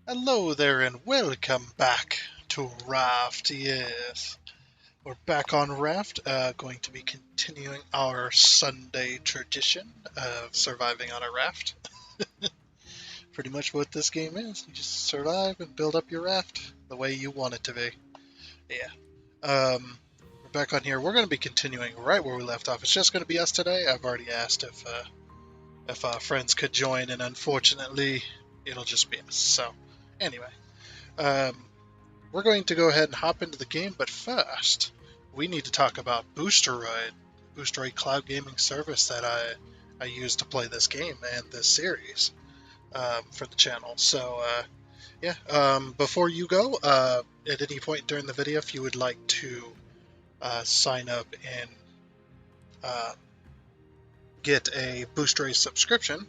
Hello there and welcome back to Raft. Yes, we're back on Raft, going to be continuing our Sunday tradition of surviving on a raft. Pretty much what this game is. You just survive and build up your raft the way you want it to be. Yeah. We're back on here. We're going to be continuing right where we left off. It's just going to be us today. I've already asked if friends could join, and unfortunately, it'll just be us. So, anyway. Um, We're going to go ahead and hop into the game, but first, we need to talk about Boosteroid cloud gaming service that I use to play this game and this series for the channel. So, before you go, at any point during the video, if you would like to sign up and uh, get a Boosteroid subscription,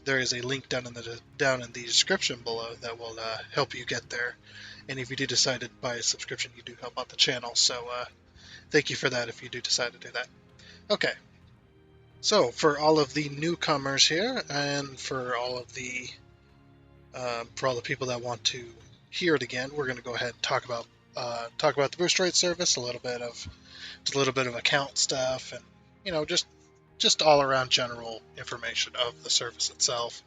there is a link down in the description below that will help you get there. And if you do decide to buy a subscription, you do help out the channel. So thank you for that if you do decide to do that. Okay. So for all of the newcomers here, and for all the people that want to hear it again, we're going to go ahead and talk about the Boosteroid service, a little bit of account stuff, and just all around general information of the service itself.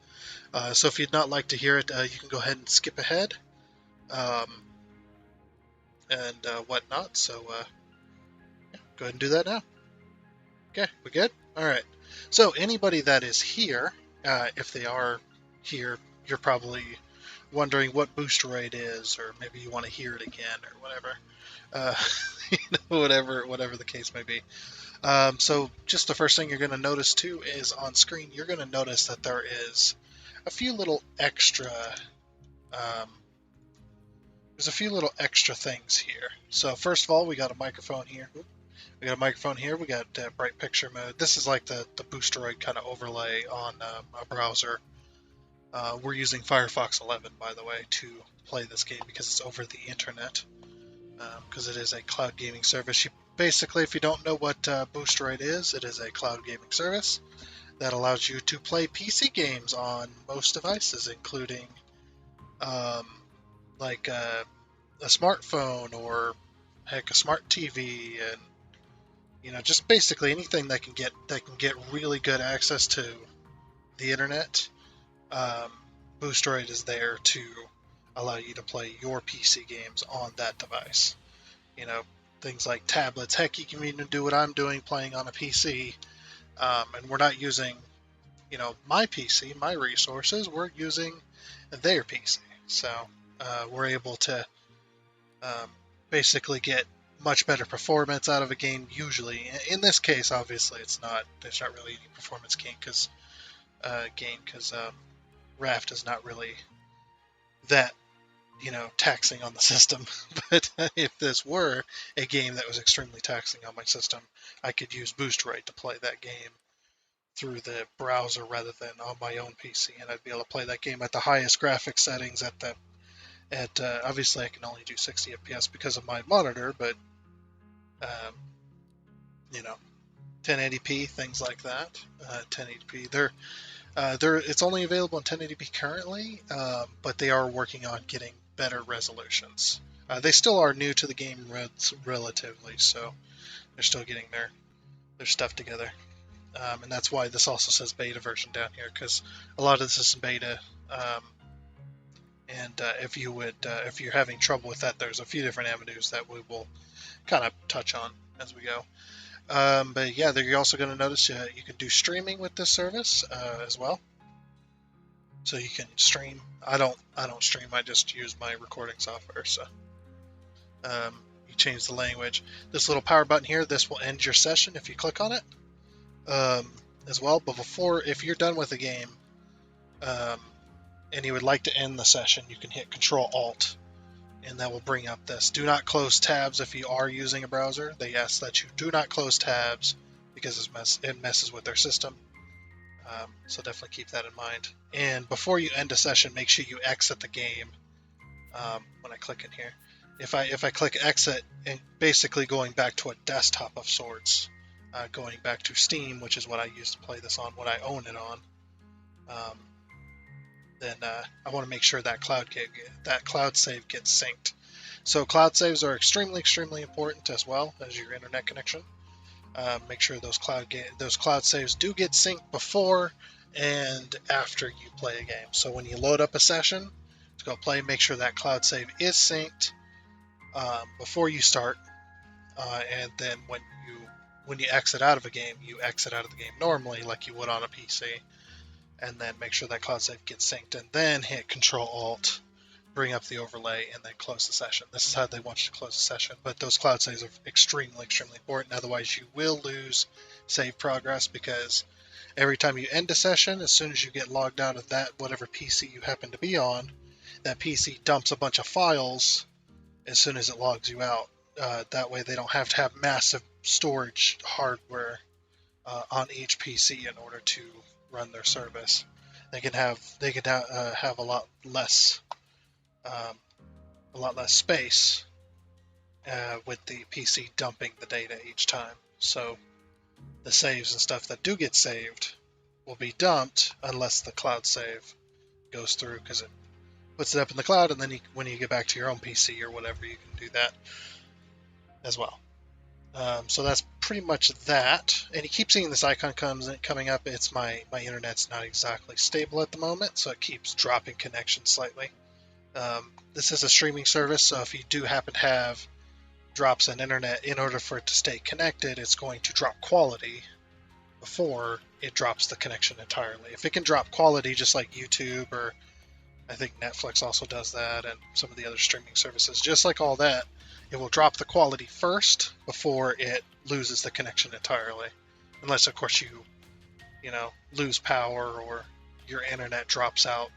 So if you'd not like to hear it, you can go ahead and skip ahead um, and whatnot. So go ahead and do that now. Okay, we good? All right. So anybody that is here, if they are here, you're probably wondering what Boosteroid is, or maybe you want to hear it again, or whatever. Uh, whatever the case may be. So just the first thing you're going to notice too is on screen, you're going to notice that there is a few little extra. Um, there's a few little extra things here. So first of all, we got a microphone here. We got a microphone here. We got bright picture mode. This is like the Boosteroid kind of overlay on a browser. We're using Firefox 11, by the way, to play this game because it's over the internet. Because it is a cloud gaming service. Basically, if you don't know what Boosteroid is, it is a cloud gaming service that allows you to play PC games on most devices, including um, like a smartphone or heck, a smart TV, and just basically anything that can get really good access to the internet. Um, Boosteroid is there to allow you to play your PC games on that device. You know, things like tablets. Heck, you can even do what I'm doing, playing on a PC. And we're not using, my PC, my resources. We're using their PC. So we're able to um, basically get much better performance out of a game. Usually, in this case, obviously, there's not really any performance gain because Raft is not really that taxing on the system. But if this were a game that was extremely taxing on my system, I could use Boosteroid to play that game through the browser rather than on my own PC, and I'd be able to play that game at the highest graphic settings obviously I can only do 60 FPS because of my monitor, but um, you know 1080p, things like that. 1080p. It's only available in 1080p currently, but they are working on getting better resolutions. They still are new to the game relatively, so they're still getting their stuff together. And that's why this also says beta version down here, because a lot of this is in beta. And if you're having trouble with that, there's a few different avenues that we will kind of touch on as we go. But yeah, you're also going to notice you can do streaming with this service as well. So you can stream. I don't stream. I just use my recording software. So you change the language. This little power button here, this will end your session if you click on it as well. But if you're done with the game and you would like to end the session, you can hit Control Alt, and that will bring up this. Do not close tabs if you are using a browser. They ask that you do not close tabs because it messes with their system. So definitely keep that in mind. And before you end a session, make sure you exit the game. When I click in here, if I click exit, and basically going back to a desktop of sorts, going back to Steam, which is what I used to play this on when I own it on. then I want to make sure that cloud save gets synced. So cloud saves are extremely important as well as your internet connection. Make sure those cloud saves do get synced before and after you play a game. So when you load up a session to go play, make sure that cloud save is synced before you start, and then when you exit out of a game, you exit out of the game normally like you would on a PC, and then make sure that cloud save gets synced, and then hit Control Alt, bring up the overlay, and then close the session. This is how they want you to close the session. But those cloud saves are extremely important. Otherwise, you will lose save progress, because every time you end a session, as soon as you get logged out of that whatever PC you happen to be on, that PC dumps a bunch of files as soon as it logs you out. That way, they don't have to have massive storage hardware on each PC in order to run their service. They can have a um, lot less space with the PC dumping the data each time. So the saves and stuff that do get saved will be dumped unless the cloud save goes through, because it puts it up in the cloud, and then when you get back to your own PC or whatever, you can do that as well. So that's pretty much that. And you keep seeing this icon coming up. It's my internet's not exactly stable at the moment, so it keeps dropping connection slightly. This is a streaming service, so if you do happen to have drops in internet, in order for it to stay connected, it's going to drop quality before it drops the connection entirely. If it can drop quality just like YouTube, or I think Netflix also does that, and some of the other streaming services, just like all that, it will drop the quality first before it loses the connection entirely. Unless, of course, you lose power or your internet drops out,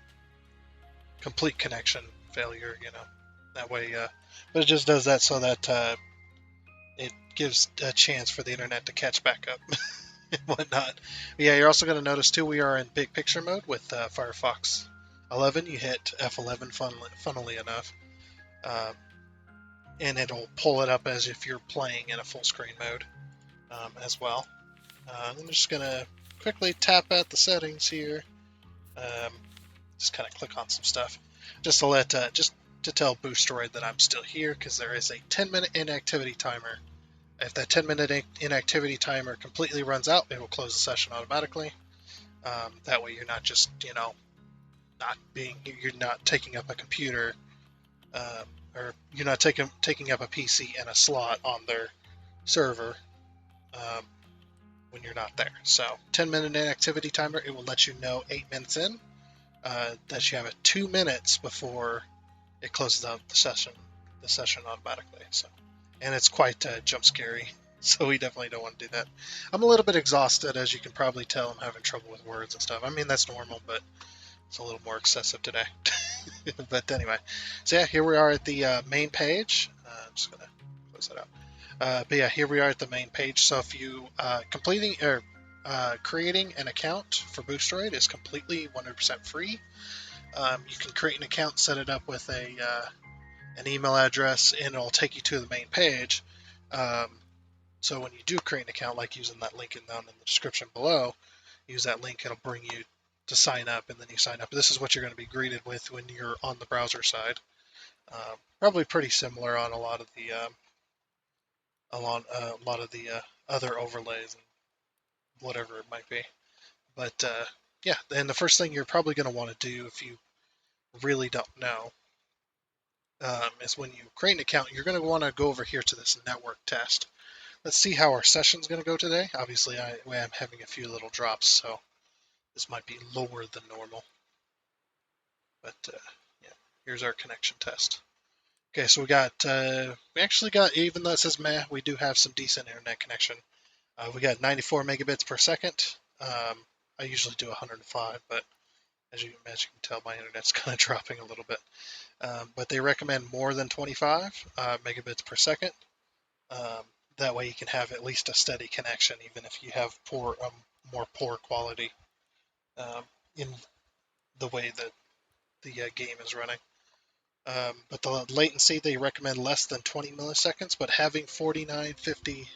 complete connection failure, that way. But it just does that so that it gives a chance for the internet to catch back up and whatnot. But yeah, you're also going to notice too, we are in big picture mode with Firefox 11. You hit F11, funnily enough, and it'll pull it up as if you're playing in a full screen mode as well. I'm just going to quickly tap at the settings here. Just kind of click on some stuff just to tell Boosteroid that I'm still here, because there is a 10-minute inactivity timer. If that 10-minute inactivity timer completely runs out, it will close the session automatically. That way you're not just, you're not taking up a computer, or you're not taking up a PC and a slot on their server when you're not there. So 10-minute inactivity timer, it will let you know 8 minutes in that you have 2 minutes before it closes out the session automatically. So, and it's quite jump scary, so we definitely don't want to do that. I'm a little bit exhausted, as you can probably tell. I'm having trouble with words and stuff. I mean, that's normal, but it's a little more excessive today. But anyway, so yeah, here we are at the main page. I'm just gonna close that out. But yeah, here we are at the main page. So if you creating an account for Boosteroid is completely 100% free. You can create an account, set it up with an email address, and it'll take you to the main page. So when you do create an account, like using that link down in the description below, use that link, it'll bring you to sign up, and then you sign up. This is what you're going to be greeted with when you're on the browser side. Probably pretty similar on a lot of the other overlays and whatever it might be. But yeah, and the first thing you're probably going to want to do, if you really don't know, is when you create an account, you're going to want to go over here to this network test. Let's see how our session's going to go today. Obviously, I am having a few little drops, so this might be lower than normal. But yeah, here's our connection test. Okay, so we actually got, even though it says meh, we do have some decent internet connection. We got 94 megabits per second. I usually do 105, but as you can tell, my internet's kind of dropping a little bit. But they recommend more than 25 megabits per second. That way you can have at least a steady connection, even if you have more poor quality in the way that the game is running. But the latency, they recommend less than 20 milliseconds, but having 49, 50,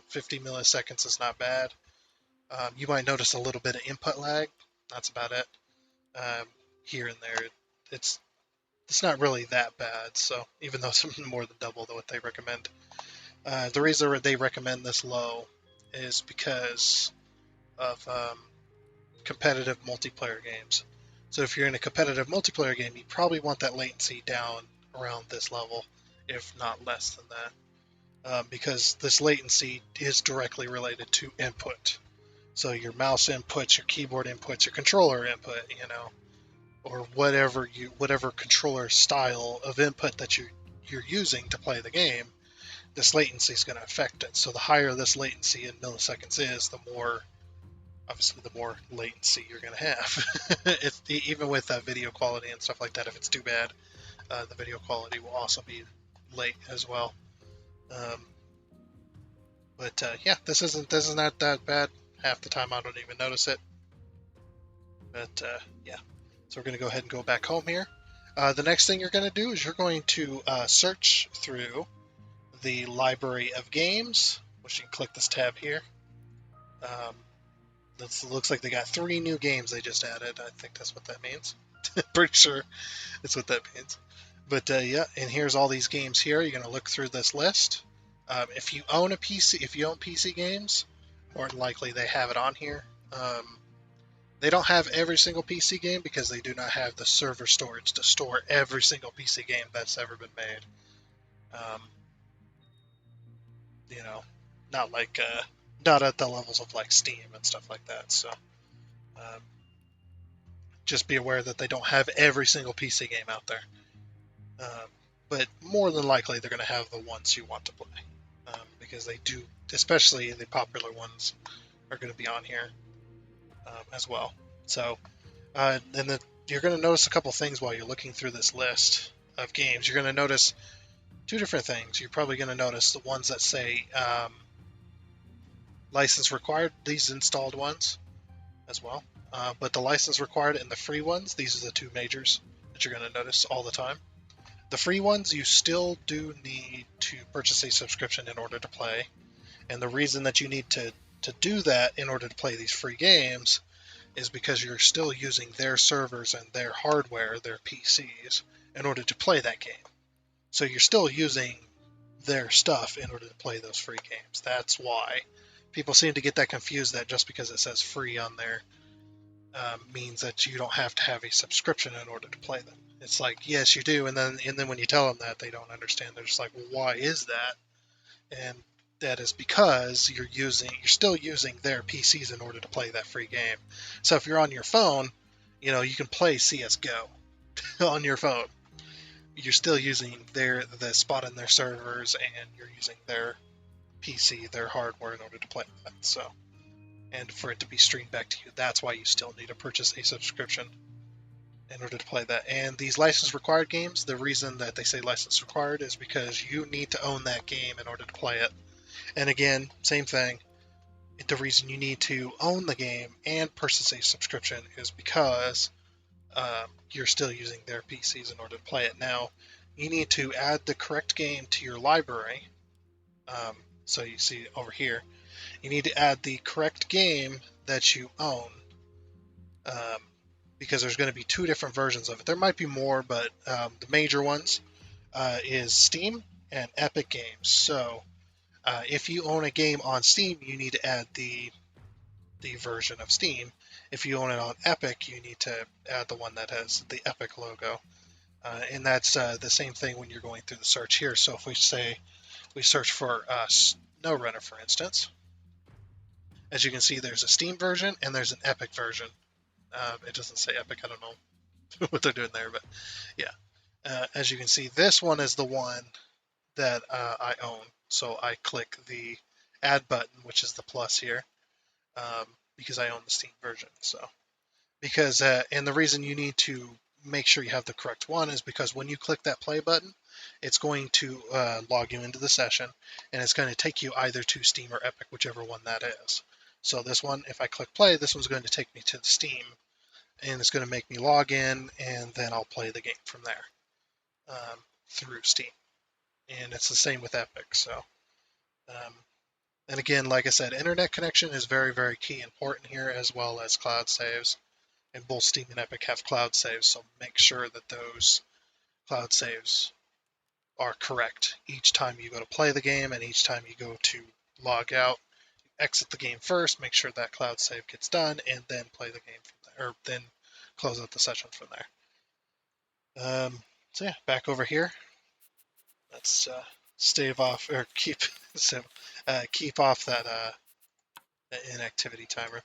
50 milliseconds is not bad. You might notice a little bit of input lag. That's about it. here and there. It's it's not really that bad. So even though it's more than double than what they recommend, the reason they recommend this low is because of competitive multiplayer games. So if you're in a competitive multiplayer game, you probably want that latency down around this level, if not less than that, because this latency is directly related to input. So your mouse inputs, your keyboard inputs, your controller input, or whatever controller style of input that you're using to play the game, this latency is going to affect it. So the higher this latency in milliseconds is, the more obviously the more latency you're going to have. Even with video quality and stuff like that, if it's too bad, the video quality will also be late as well. Um, but yeah, this is not that bad. Half the time I don't even notice it. But yeah, so we're going to go ahead and go back home here. The next thing you're going to do is you're going to search through the library of games, which you can click this tab here. It looks like they got 3 new games they just added. I think that's what that means. Pretty sure that's what that means. But yeah, and here's all these games here. You're going to look through this list. If you own a PC, if you own PC games, more than likely they have it on here. They don't have every single PC game because they do not have the server storage to store every single PC game that's ever been made. Um, you know, not like not at the levels of like Steam and stuff like that. So just be aware that they don't have every single PC game out there. But more than likely, they're going to have the ones you want to play because they do, especially the popular ones, are going to be on here as well. So, then you're going to notice a couple things while you're looking through this list of games. You're going to notice 2 different things. You're probably going to notice the ones that say license required, these installed ones as well. But the license required and the free ones, these are the 2 majors that you're going to notice all the time. The free ones, you still do need to purchase a subscription in order to play. And the reason that you need to do that in order to play these free games is because you're still using their servers and their hardware, their PCs, in order to play that game. So you're still using their stuff in order to play those free games. That's why people seem to get that confused that just because it says free on there means that you don't have to have a subscription in order to play them. It's like, yes, you do, and then when you tell them that, they don't understand. They're just like, well, why is that? And that is because you're still using their PCs in order to play that free game. So if you're on your phone, you can play CS:GO on your phone. You're still using the spot in their servers, and you're using their PC, their hardware, in order to play that. So, and for it to be streamed back to you, that's why you still need to purchase a subscription in order to play that. And these license required games, the reason that they say license required is because you need to own that game in order to play it. And again, same thing. The reason you need to own the game and purchase a subscription is because you're still using their PCs in order to play it. Now, you need to add the correct game to your library. So you see over here, you need to add the correct game that you own. Because there's going to be 2 different versions of it. There might be more, but the major ones is Steam and Epic Games. So if you own a game on Steam, you need to add the version of Steam. If you own it on Epic, you need to add the one that has the Epic logo. And that's the same thing when you're going through the search here. So if we search for SnowRunner, for instance, as you can see, there's a Steam version and there's an Epic version. It doesn't say Epic. I don't know what they're doing there, but yeah. As you can see, this one is the one that I own. So I click the add button, which is the plus here, because I own the Steam version. So and the reason you need to make sure you have the correct one is because when you click that play button, it's going to log you into the session, and it's going to take you either to Steam or Epic, whichever one that is. So this one, if I click play, this one's going to take me to the Steam, and it's going to make me log in, and then I'll play the game from there through Steam. And it's the same with Epic. So, and again, like I said, internet connection is very, very key important here, as well as cloud saves. and both Steam and Epic have cloud saves, so make sure that those cloud saves are correct each time you go to play the game and each time you go to log out. Exit the game first, make sure that cloud save gets done, and then play the game from there, or then close out the session from there. So yeah, back over here. Let's stave off or keep keep off that inactivity timer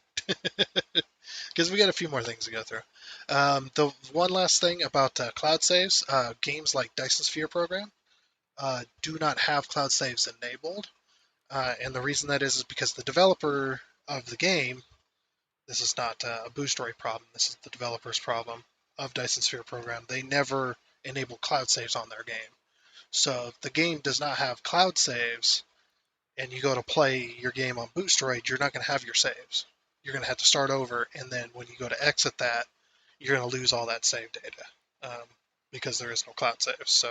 because we got a few more things to go through. The one last thing about cloud saves, games like Dyson Sphere program do not have cloud saves enabled, and the reason that is because the developer of the game, this is not a Boosteroid problem, this is the developer's problem of Dyson Sphere program. They never enable cloud saves on their game. So if the game does not have cloud saves, and you go to play your game on Boosteroid, you're not going to have your saves. You're going to have to start over, and then when you go to exit that, you're going to lose all that save data because there is no cloud saves. So,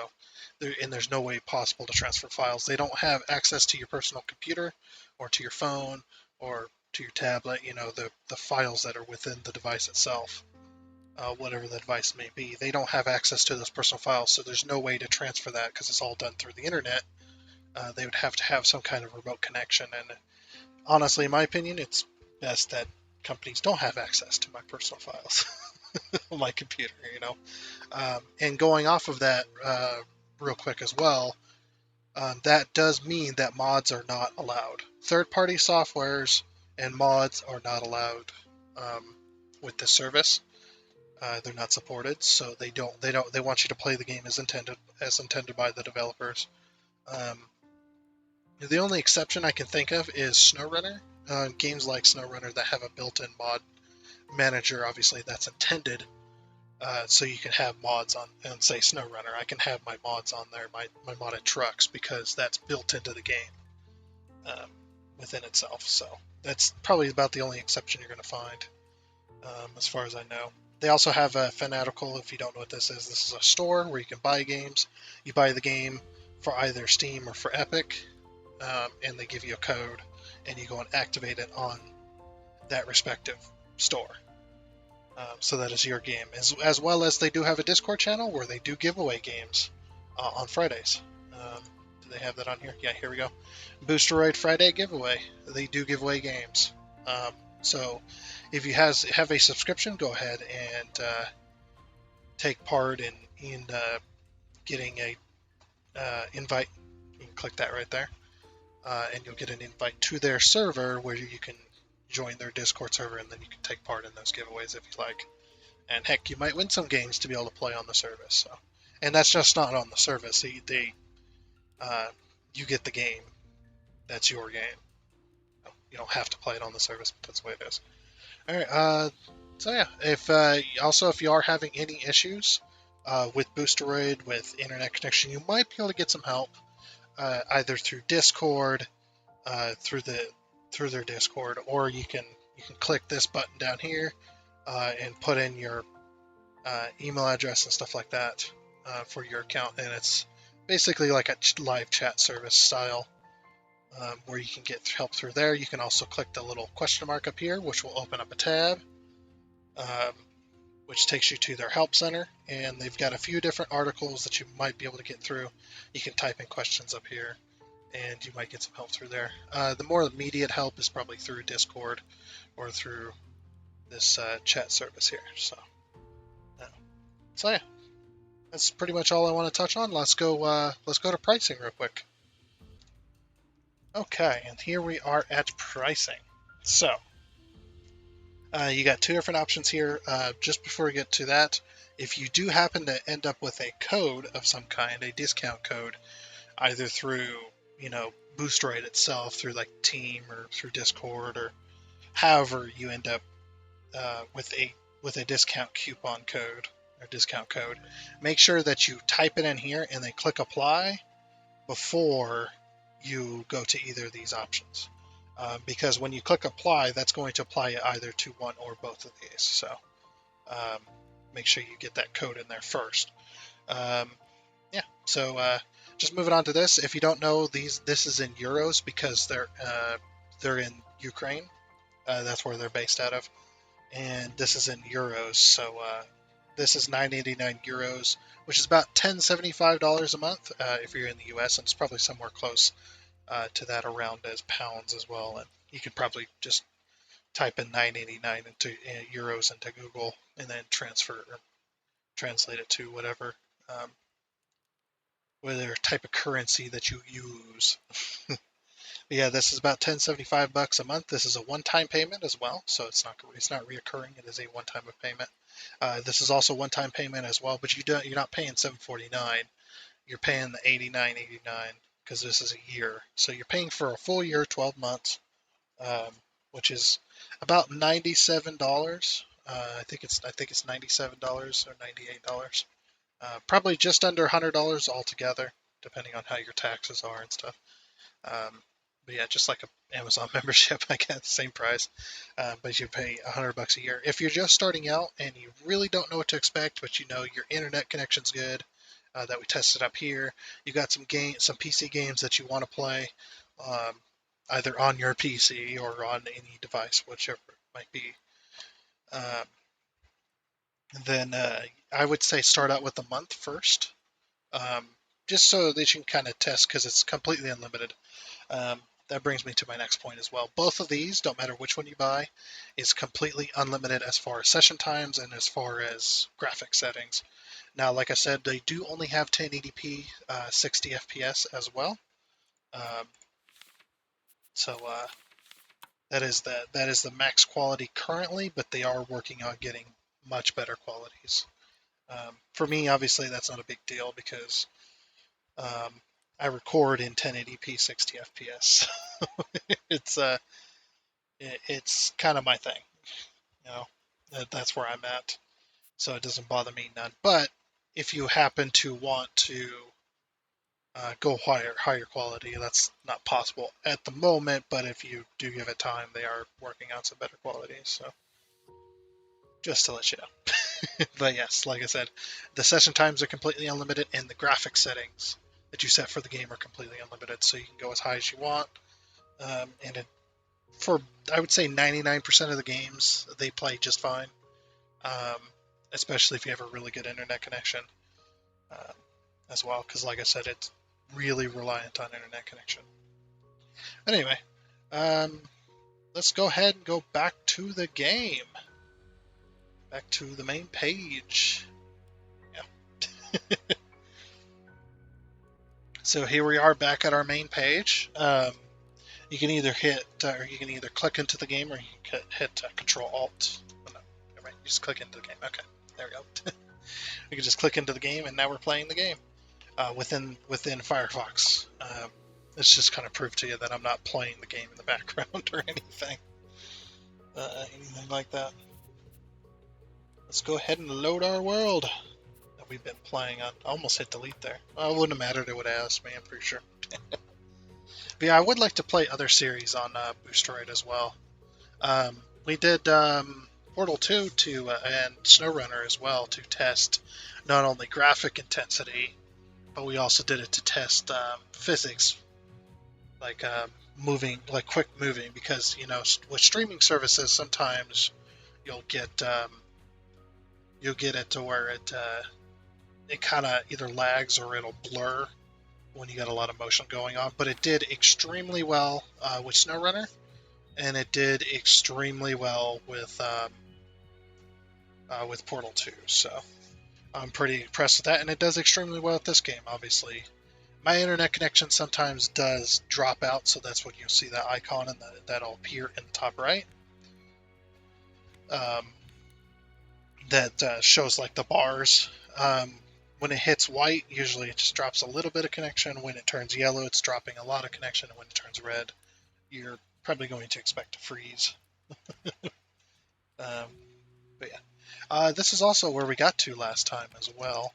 there's no way possible to transfer files. They don't have access to your personal computer or to your phone or to your tablet. You know, the files that are within the device itself, whatever the device may be. They don't have access to those personal files, so there's no way to transfer that because it's all done through the internet. They would have to have some kind of remote connection. And honestly, in my opinion, it's best that companies don't have access to my personal files on my computer, you know. And going off of that real quick as well, that does mean that mods are not allowed. Third-party softwares and mods are not allowed with this service. They're not supported, so they want you to play the game as intended by the developers. The only exception I can think of is SnowRunner. Games like SnowRunner that have a built-in mod manager, obviously that's intended, so you can have mods on, and say SnowRunner, I can have my mods on there, my modded trucks, because that's built into the game within itself. So that's probably about the only exception you're going to find, as far as I know. They also have a Fanatical. If you don't know what this is a store where you can buy games. You buy the game for either Steam or for Epic, and they give you a code, and you go and activate it on that respective store. So that is your game. As well as they do have a Discord channel where they do give away games on Fridays. Do they have that on here? Yeah, here we go. Boosteroid Friday giveaway. They do give away games. So if you have a subscription, go ahead and take part in getting a invite. You can click that right there. And you'll get an invite to their server where you can join their Discord server, and then you can take part in those giveaways if you like. And heck, you might win some games to be able to play on the service. So, and that's just not on the service. You get the game. That's your game. You don't have to play it on the service, but that's the way it is. All right. So yeah, if you are having any issues with Boosteroid, with internet connection, you might be able to get some help either through Discord, through their Discord, or you can click this button down here and put in your email address and stuff like that for your account, and it's basically like a live chat service style where you can get help through there. You can also click the little question mark up here, which will open up a tab, which takes you to their help center, and they've got a few different articles that you might be able to get through. You can type in questions up here, and you might get some help through there. The more immediate help is probably through Discord or through this chat service here. So yeah, that's pretty much all I want to touch on. Let's go to pricing real quick. Okay, and here we are at pricing. So you got two different options here. Just before we get to that, if you do happen to end up with a code of some kind, a discount code, either through Boosteroid itself, through like Team or through Discord, or however you end up with a discount coupon code or discount code, make sure that you type it in here and then click apply before you go to either of these options. Because when you click apply, that's going to apply it either to one or both of these. So make sure you get that code in there first. Yeah, so just moving on to this. If you don't know, this is in euros because they're in Ukraine. That's where they're based out of. and this is in euros. So this is 9.89 euros, which is about $10.75 a month if you're in the U.S. And it's probably somewhere close to that around as pounds as well. And you could probably just type in 9.89 into euros into Google and then transfer or translate it to um, whatever type of currency that you use. Yeah, this is about $10.75 a month. This is a one-time payment as well, so it's not reoccurring. It is a one-time payment. This is also one-time payment as well, but you're not paying $7.49. You're paying the $89.89 because this is a year. So you're paying for a full year, 12 months, um, which is about $97. I think it's $97 or $98. Probably just under $100 altogether, depending on how your taxes are and stuff. Um, but yeah, just like a Amazon membership, I guess, same price. But you pay $100 a year. If you're just starting out and you really don't know what to expect, but you know your internet connection's good, that we tested up here, you got some PC games that you want to play, um, either on your PC or on any device, whichever it might be. Um, then I would say start out with a month first, um, just so that you can kind of test because it's completely unlimited. Um, that brings me to my next point as well. Both of these, don't matter which one you buy, is completely unlimited as far as session times and as far as graphic settings. Now, like I said, they do only have 1080p, 60 FPS as well. Um, so that is the max quality currently, but they are working on getting much better qualities. For me, obviously, that's not a big deal because um, I record in 1080p 60 FPS. it's it's kind of my thing, you know. That's where I'm at, so it doesn't bother me none. But if you happen to want to go higher quality, that's not possible at the moment. But if you do give it time, they are working on some better quality. So just to let you know. But yes, like I said, the session times are completely unlimited, and the graphic settings that you set for the game are completely unlimited. So you can go as high as you want, and for I would say 99% of the games they play just fine. Um, Especially if you have a really good internet connection um, as well, because like I said, it's really reliant on internet connection. But anyway, um, let's go ahead and go back to the game, back to the main page. Yeah. So here we are back at our main page. You can either click into the game, or you can hit Control Alt. Oh, no, right, you just click into the game. Okay, there we go. We can just click into the game, and now we're playing the game within Firefox. It's just kind of proof to you that I'm not playing the game in the background or anything like that. Let's go ahead and load our world that we've been playing on. I almost hit delete there. Well, it wouldn't have mattered. It would have asked me, I'm pretty sure. But yeah, I would like to play other series on Boosteroid as well. We did Portal 2 and SnowRunner as well to test not only graphic intensity, but we also did it to test physics, like quick moving, because with streaming services sometimes you'll get it to where it kind of either lags or it'll blur when you got a lot of motion going on. But it did extremely well with SnowRunner, and it did extremely well with Portal 2. So I'm pretty impressed with that, and it does extremely well with this game. Obviously, my internet connection sometimes does drop out, so that's when you'll see that icon and that'll appear in the top right. Um, that shows like the bars. When it hits white, usually it just drops a little bit of connection. When it turns yellow, it's dropping a lot of connection. And when it turns red, you're probably going to expect a freeze. um, but yeah, this is also where we got to last time as well.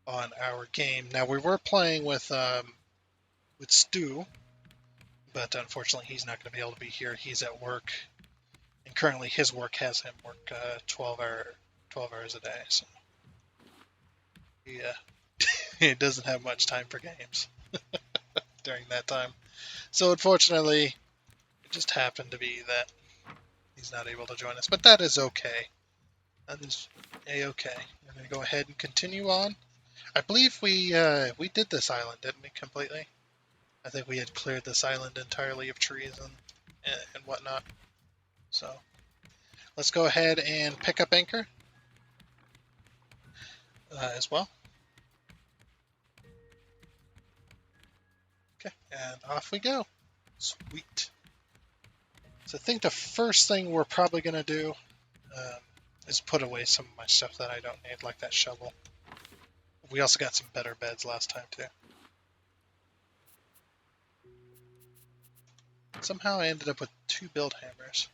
On our game. Now we were playing with Stu, but unfortunately he's not going to be able to be here. He's at work, and currently his work has him work 12 hours a day. So yeah, he doesn't have much time for games during that time. So unfortunately, just happened to be that he's not able to join us, but that is okay. That is a-okay. We're going to go ahead and continue on. I believe we did this island, didn't we, completely? I think we had cleared this island entirely of trees and whatnot. So let's go ahead and pick up anchor as well. Okay, and off we go. Sweet. So I think the first thing we're probably going to do is put away some of my stuff that I don't need, like that shovel. We also got some better beds last time, too. Somehow I ended up with 2 build hammers.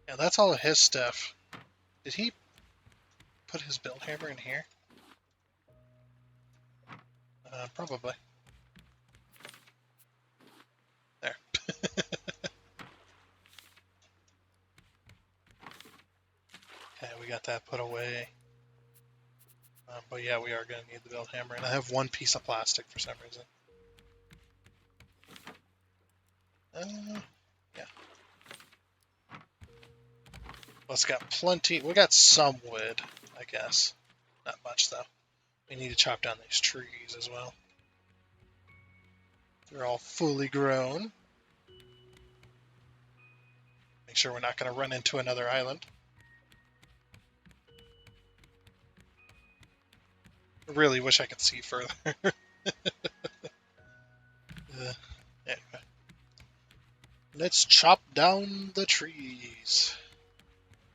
Yeah, that's all of his stuff. Did he put his build hammer in here? Probably. There. Okay, we got that put away. But yeah, we are going to need the build hammer. And I have 1 piece of plastic for some reason. Yeah. Well, it's got plenty. We got some wood, I guess. Not much, though. We need to chop down these trees as well. They're all fully grown. Make sure we're not going to run into another island. I really wish I could see further. Anyway. Let's chop down the trees.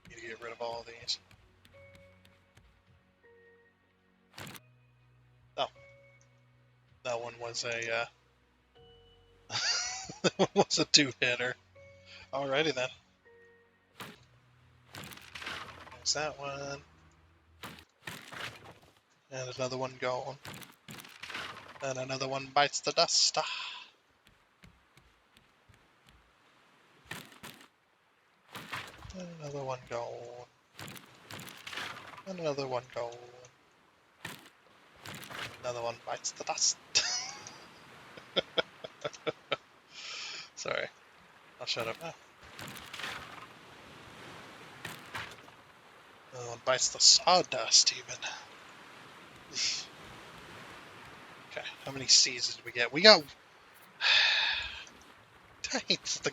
Need to get rid of all of these. Oh. That one was a was a 2-hitter. Alrighty then. There's that one. And another one gone. And another one bites the dust. And another one gone. And another one gone. Another one bites the dust. Sorry. I'll shut up now. Another one bites the sawdust, even. Okay, how many seeds did we get? We got... It's the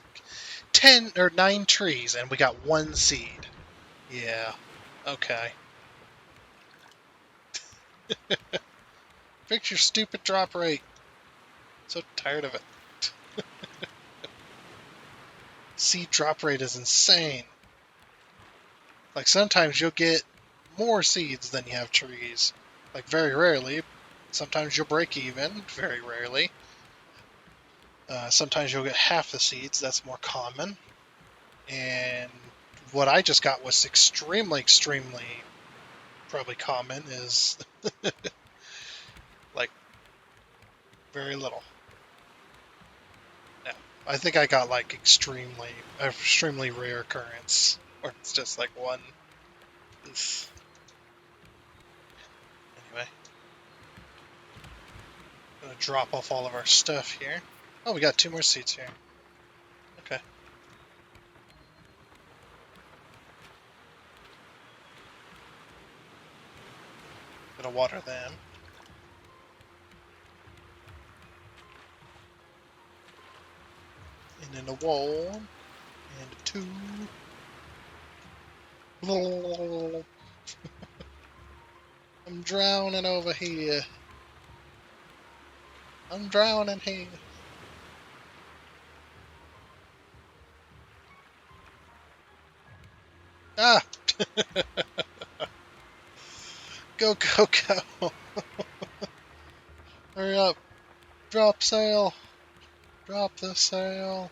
10 or 9 trees, and we got 1 seed. Yeah. Okay. Fix your stupid drop rate. So tired of it. Seed drop rate is insane. Like, sometimes you'll get more seeds than you have trees. Like, very rarely. Sometimes you'll break even. Very rarely. Sometimes you'll get half the seeds. That's more common. And what I just got was extremely probably common is like very little. No, I think I got like extremely rare occurrence, or it's just like one. Oof. Anyway, gonna drop off all of our stuff here. Oh, we got 2 more seats here. Okay. Gonna water them. And then a wall. And a 2. I'm drowning over here. I'm drowning here. Ah! Go, go, go. Hurry up. Drop sail. Drop the sail.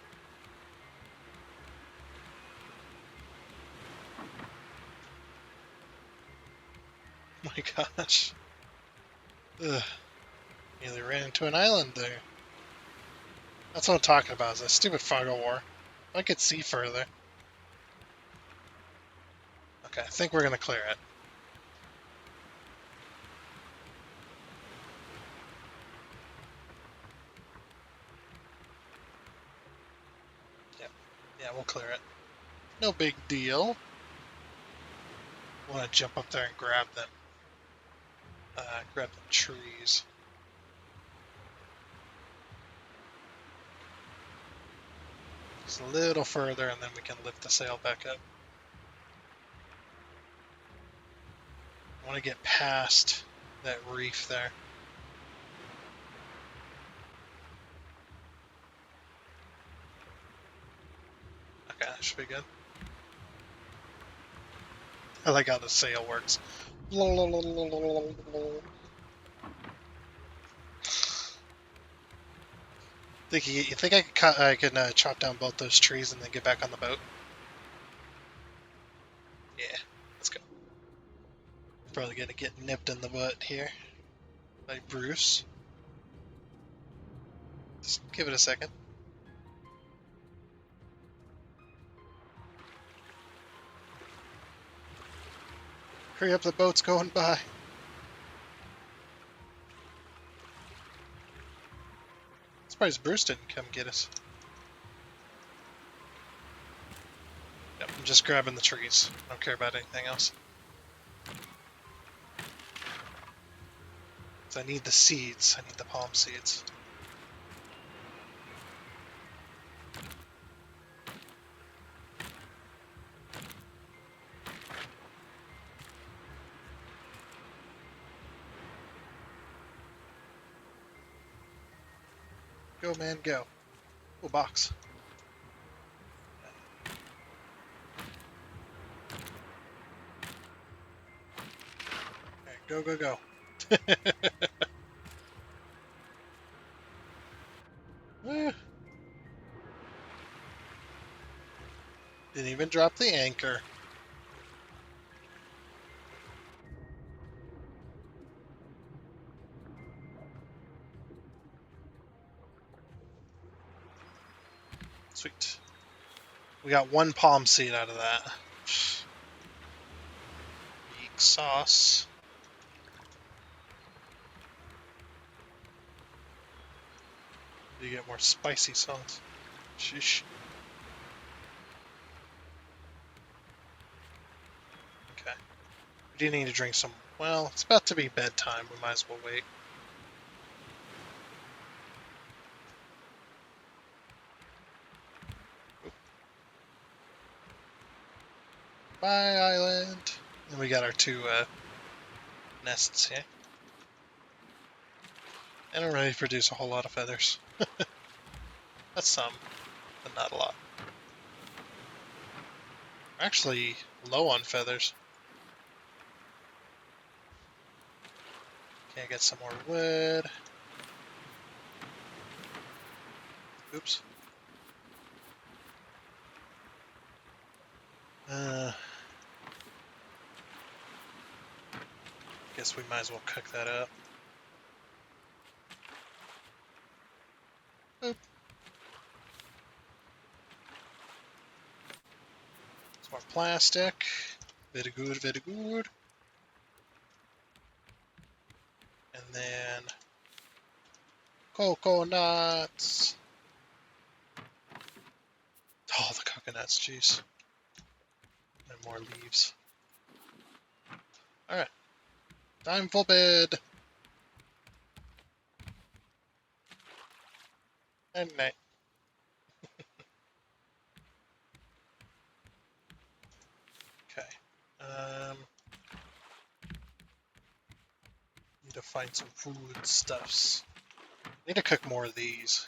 Oh my gosh. Ugh. Nearly ran into an island there. That's what I'm talking about, is that stupid fog of war. I could see further. Okay, I think we're gonna clear it. we'll clear it. No big deal. I want to jump up there and grab them. Grab the trees. Just a little further, and then we can lift the sail back up. I want to get past that reef there. Okay, that should be good. I like how the sail works. You think I can chop down both those trees and then get back on the boat? Yeah, let's go. Probably gonna get nipped in the butt here by Bruce. Just give it a second. Hurry up, the boat's going by. Surprised Bruce didn't come get us. Yep, I'm just grabbing the trees. I don't care about anything else. So I need the seeds. I need the palm seeds. Go, man, go. Oh, box. Alright, go, go, go. Didn't even drop the anchor. Sweet. We got one palm seed out of that. Eek sauce. You get more spicy sauce. Sheesh. Okay. We do need to drink some. Well, it's about to be bedtime. We might as well wait. Bye, island. And we got our two nests here. They don't really produce a whole lot of feathers. That's some, but not a lot. We're actually low on feathers. Okay, get some more wood. Oops. Guess we might as well cook that up. Oop. Some more plastic. Very good, very good. And then coconuts. Oh, the coconuts, jeez. And more leaves. Alright. Time for bed. Night night. Okay. Need to find some food stuffs. Need to cook more of these.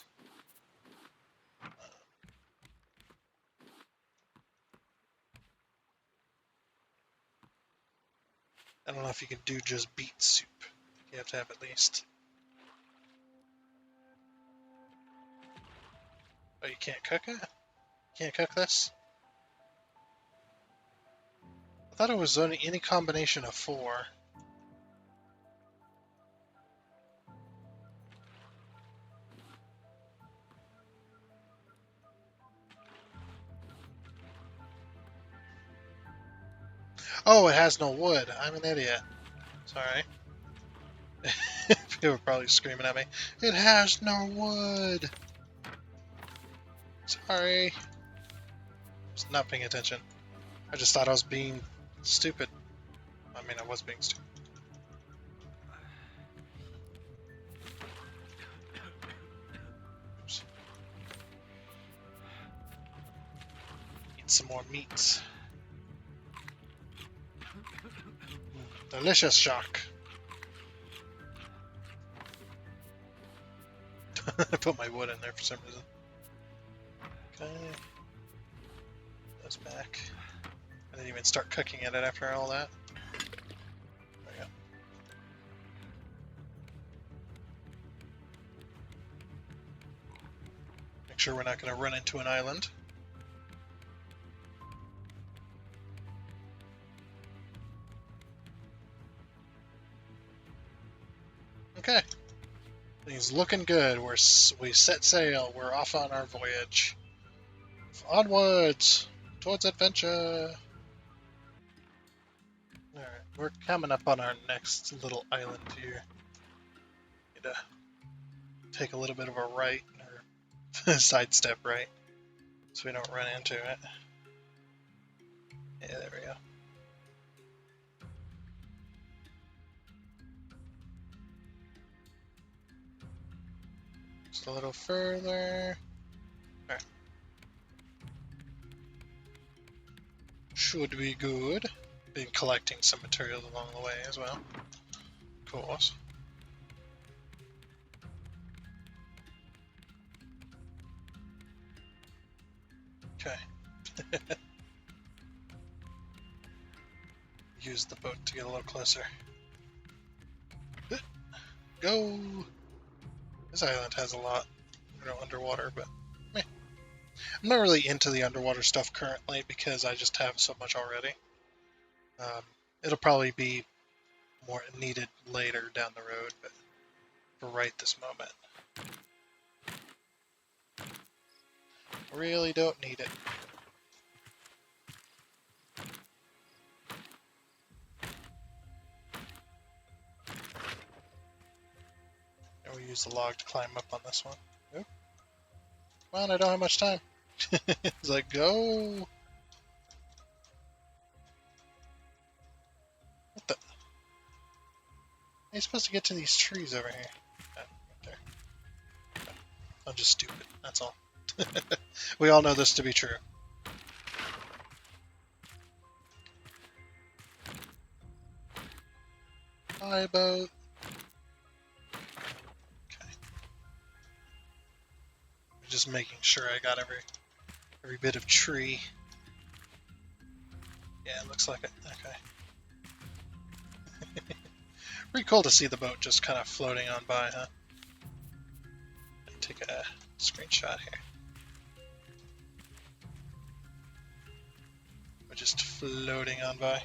I don't know if you can do just beet soup. You have to have at least. Oh, you can't cook it? Can't cook this? I thought it was only any combination of 4. Oh, it has no wood. I'm an idiot. Sorry. People are probably screaming at me. It has no wood. Sorry. Just not paying attention. I just thought I was being stupid. I mean, I was being stupid. Oops. Eat some more meats. Delicious shock. I put my wood in there for some reason. Okay. Goes back. I didn't even start cooking at it after all that. There we go. Make sure we're not going to run into an island. Okay. Things looking good. We set sail. We're off on our voyage. Onwards towards adventure. Alright, we're coming up on our next little island here. Need to take a little bit of a right, or sidestep right, so we don't run into it. Yeah, there we go. Just a little further. Alright. Should be good. Been collecting some materials along the way as well. Of course. Okay. Use the boat to get a little closer. Go! This island has a lot, underwater, but meh. I'm not really into the underwater stuff currently because I just have so much already. It'll probably be more needed later down the road, but for right this moment, I really don't need it. And we'll use the log to climb up on this one. Oop. Come on, I don't have much time. It's like, go! What the? How are you supposed to get to these trees over here? Oh, right there. I'm just stupid, that's all. We all know this to be true. Hi, boat. Okay. Just making sure I got every bit of tree. Yeah, it looks like it. Okay. Pretty cool to see the boat just kind of floating on by, huh? Take a screenshot here. We're just floating on by.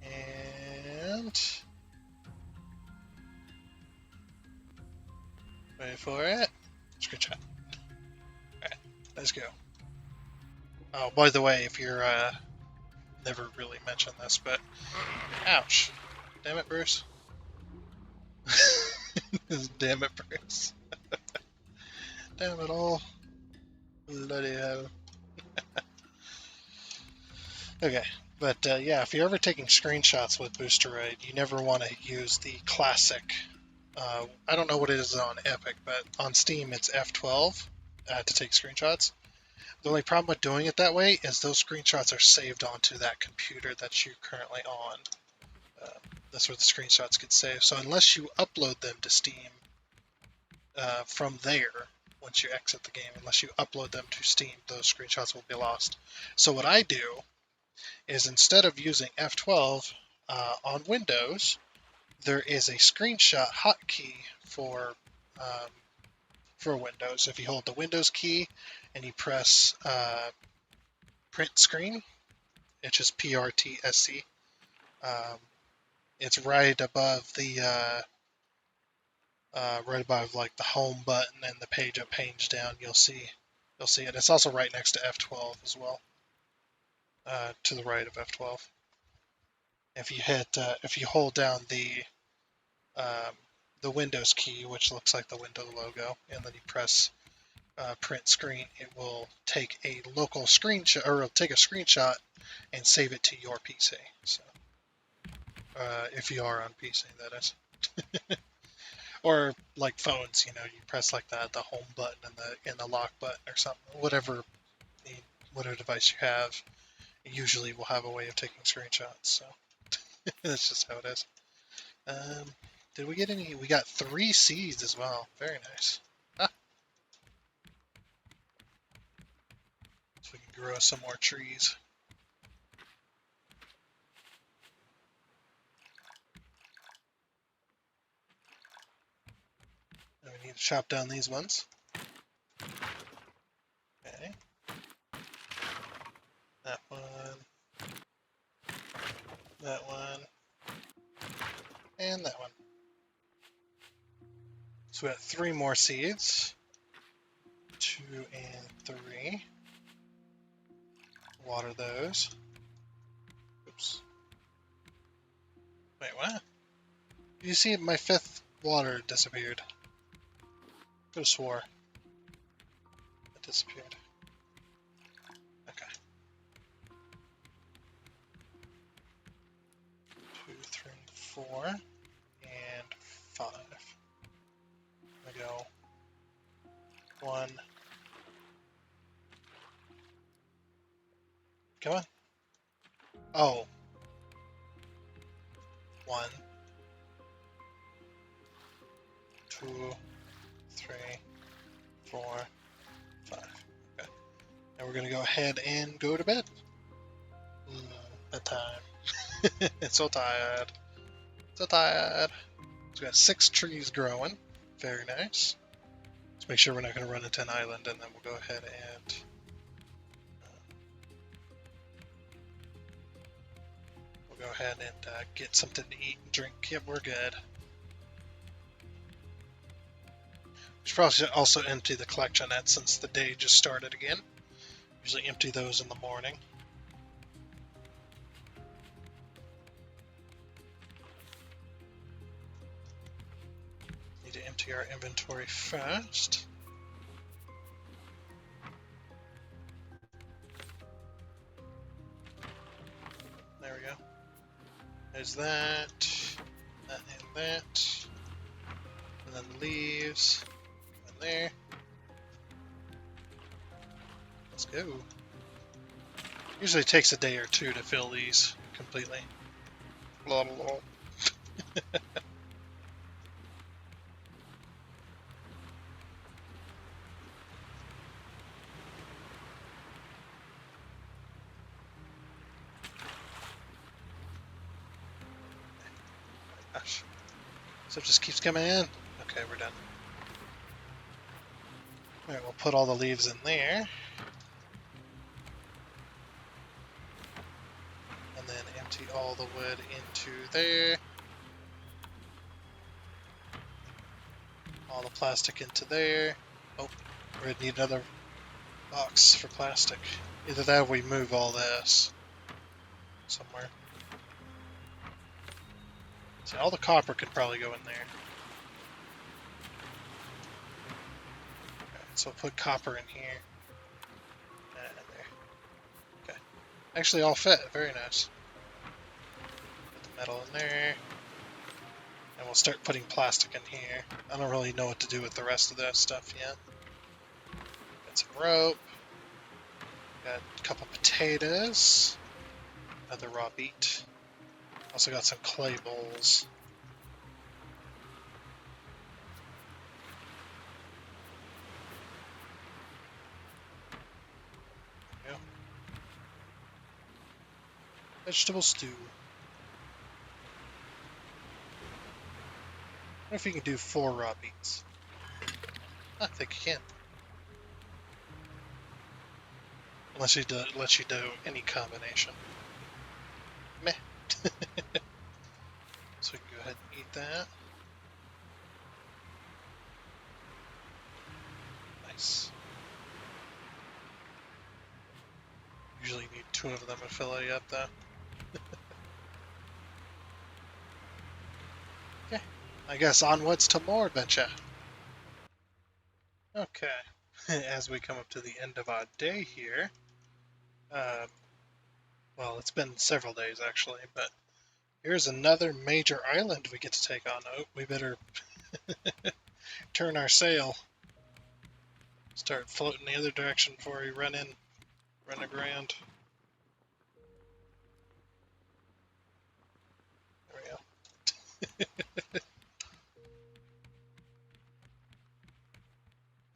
And wait for it. Screenshot. Alright, let's go. Oh, by the way, if you're never really mentioned this, but ouch. Damn it, Bruce. Damn it, Bruce. Damn it all. Bloody hell. Okay, but yeah, if you're ever taking screenshots with Boosteroid, you never want to use the classic. I don't know what it is on Epic, but on Steam it's F12 to take screenshots. The only problem with doing it that way is those screenshots are saved onto that computer that you're currently on. That's where the screenshots get saved. So unless you upload them to Steam from there, once you exit the game, unless you upload them to Steam, those screenshots will be lost. So what I do is instead of using F12 on Windows, there is a screenshot hotkey for Windows. If you hold the Windows key and you press print screen, it's just PRTSC. It's right above the right above like the home button and the page up, page down. You'll see it. It's also right next to F12 as well. To the right of F12. If you hold down the Windows key, which looks like the Windows logo, and then you press print screen, it will take a local screenshot, or it'll take a screenshot and save it to your PC. So, if you are on PC, that is. Or like phones, you press like that, the home button and the lock button or something, whatever device you have, it usually will have a way of taking screenshots. So that's just how it is. Did we get any? We got 3 seeds as well. Very nice. Ah, so we can grow some more trees. And we need to chop down these ones. Okay. That one. That one. And that one. So we got 3 more seeds. 2 and 3. Water those. Oops. Wait, what? You see my 5th water disappeared. Could have swore it disappeared. Okay. 2, 3, 4, and 5. There we go. 1. Come on. Oh. 1, 2, 3, 4, 5. Okay. And we're gonna go ahead and go to bed. Bedtime. It's so tired. So tired. So we got 6 trees growing. Very nice. Let's make sure we're not going to run into an island, and then we'll go ahead and get something to eat and drink. Yep, we're good. We should probably also empty the collection nets since the day just started again. Usually empty those in the morning. Need to empty our inventory first. There we go. There's that, and that, and then the leaves, and there. Let's go. Usually takes a day or 2 to fill these completely. Blah, blah, blah. Gosh. So it just keeps coming in. Okay, we're done. Alright, we'll put all the leaves in there. And then empty all the wood into there. All the plastic into there. Oh, we're gonna need another box for plastic. Either that or we move all this somewhere. See, all the copper could probably go in there. Okay, so we'll put copper in here. And there. Okay. Actually all fit. Very nice. Put the metal in there. And we'll start putting plastic in here. I don't really know what to do with the rest of that stuff yet. Got some rope. Got a couple potatoes. Another raw beet. Also got some clay bowls. There we go. Vegetable stew. I wonder if you can do 4 raw beets. I think you can. Unless you lets you do any combination. Meh. So we can go ahead and eat that. Nice. Usually you need 2 of them to fill you up though. Okay. I guess onwards to more adventure. Okay. as we come up to the end of our day here. Uh, well, it's been several days actually, but here's another major island we get to take on. Oh, we better turn our sail. Start floating the other direction before we run aground. There we go.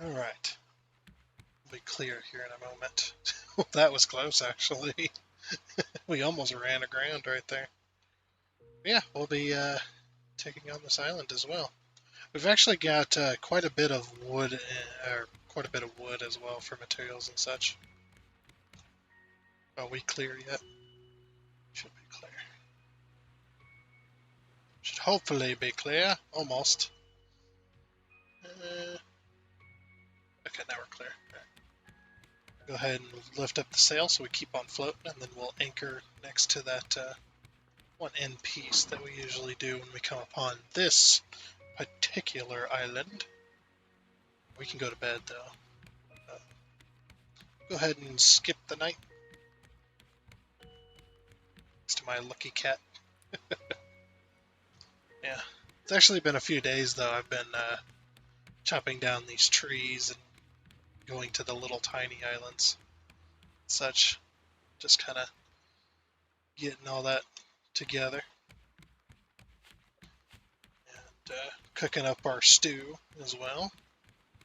All right. We'll be clear here in a moment. That was close, actually. We almost ran aground right there. Yeah, we'll be taking on this island as well. We've actually got quite a bit of wood, or quite a bit of wood as well for materials and such. Are we clear yet? Should be clear. Should hopefully be clear. Almost. Okay, now we're clear. Right. Go ahead and lift up the sail so we keep on floating, and then we'll anchor next to that one end piece that we usually do when we come upon this particular island. We can go to bed though. Go ahead and skip the night. Next to my lucky cat. Yeah. It's actually been a few days though. I've been chopping down these trees and going to the little tiny islands. Such. Just kind of getting all that together. And cooking up our stew as well,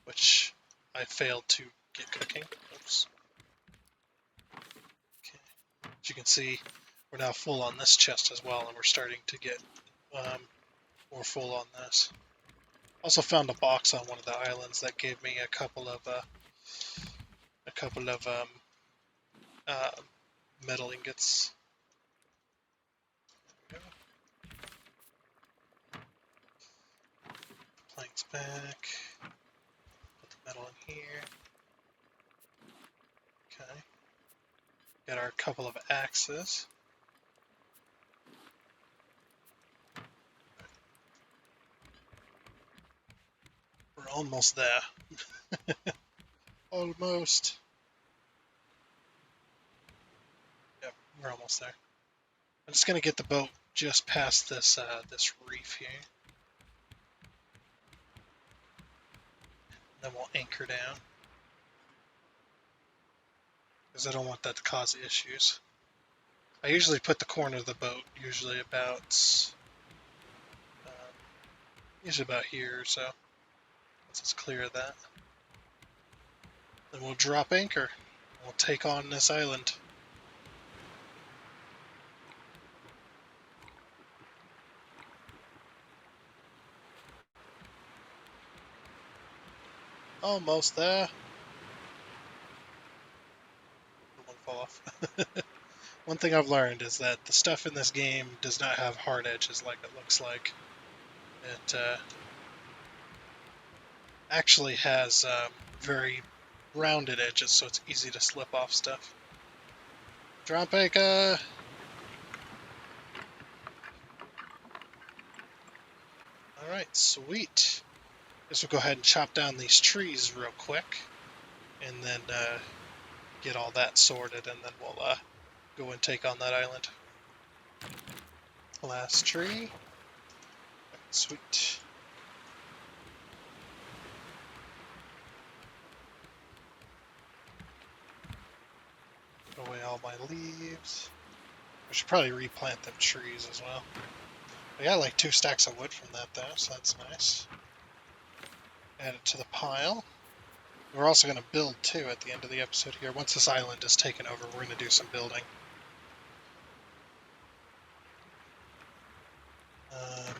which I failed to get cooking. Oops. Okay. As you can see, we're now full on this chest as well, and we're starting to get more full on this. Also found a box on one of the islands that gave me a couple of metal ingots. Planks back. Put the metal in here. Okay. Got our couple of axes. We're almost there. Almost. Yep, we're almost there. I'm just gonna get the boat just past this this reef here. Then we'll anchor down. Because I don't want that to cause issues. I usually put the corner of the boat usually about here or so. Once it's clear of that. Then we'll drop anchor. We'll take on this island. Almost there. One fall off. One thing I've learned is that the stuff in this game does not have hard edges like it looks like. It actually has very rounded edges, so it's easy to slip off stuff. Drop anchor! Alright, sweet. Guess we'll go ahead and chop down these trees real quick, and then get all that sorted, and then we'll go and take on that island. Last tree. Sweet. Put away all my leaves. I should probably replant them trees as well. I got like 2 stacks of wood from that though, so that's nice. Add it to the pile. We're also going to build too at the end of the episode here. Once this island is taken over, we're going to do some building.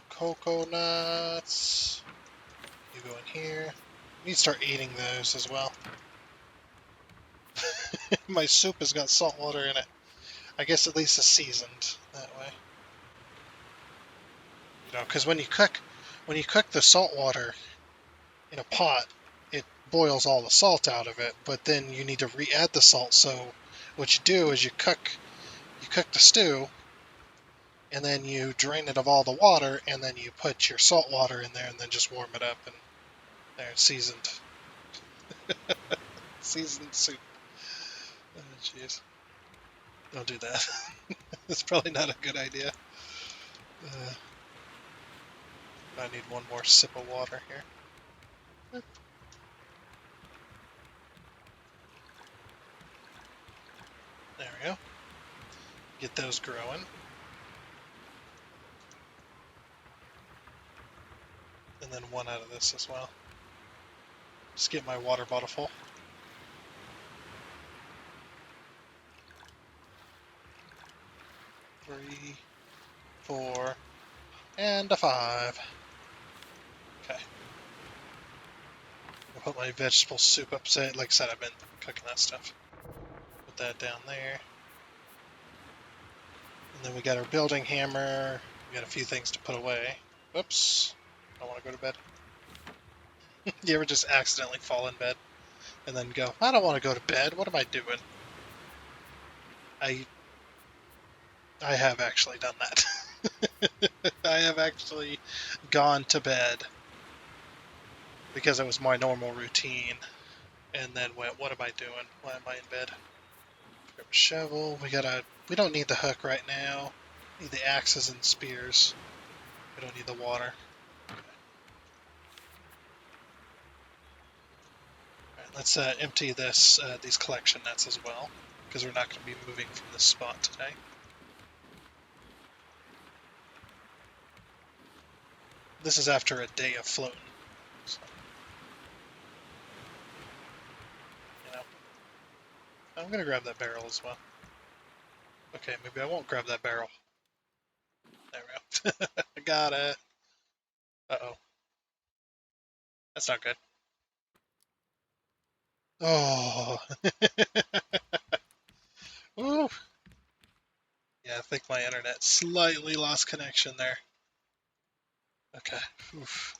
Coconuts. You go in here. You need to start eating those as well. My soup has got salt water in it. I guess at least it's seasoned that way. You know, because when you cook the salt water in a pot, it boils all the salt out of it, but then you need to re-add the salt. So what you do is you cook the stew, and then you drain it of all the water, and then you put your salt water in there, and then just warm it up, and there, it's seasoned. Seasoned soup. Oh, jeez. Don't do that. It's probably not a good idea. I need one more sip of water here. There we go. Get those growing. And then one out of this as well. Just get my water bottle full. 3, 4, and a 5. Okay. I'll put my vegetable soup up. Like I said, I've been cooking that stuff. Put that down there. And then we got our building hammer. We got a few things to put away. Whoops. I don't want to go to bed. You ever just accidentally fall in bed and then go, I don't want to go to bed. What am I doing? I have actually done that. I have actually gone to bed because it was my normal routine and then went, what am I doing? Why am I in bed? Grab a shovel. We don't need the hook right now. We need the axes and spears. We don't need the water. Alright, let's empty these collection nets as well, because we're not going to be moving from this spot today. This is after a day of floating. So, I'm going to grab that barrel as well. Okay, maybe I won't grab that barrel. There we go. I got it. Uh-oh. That's not good. Oh. Ooh. Yeah, I think my internet slightly lost connection there. Okay. Oof.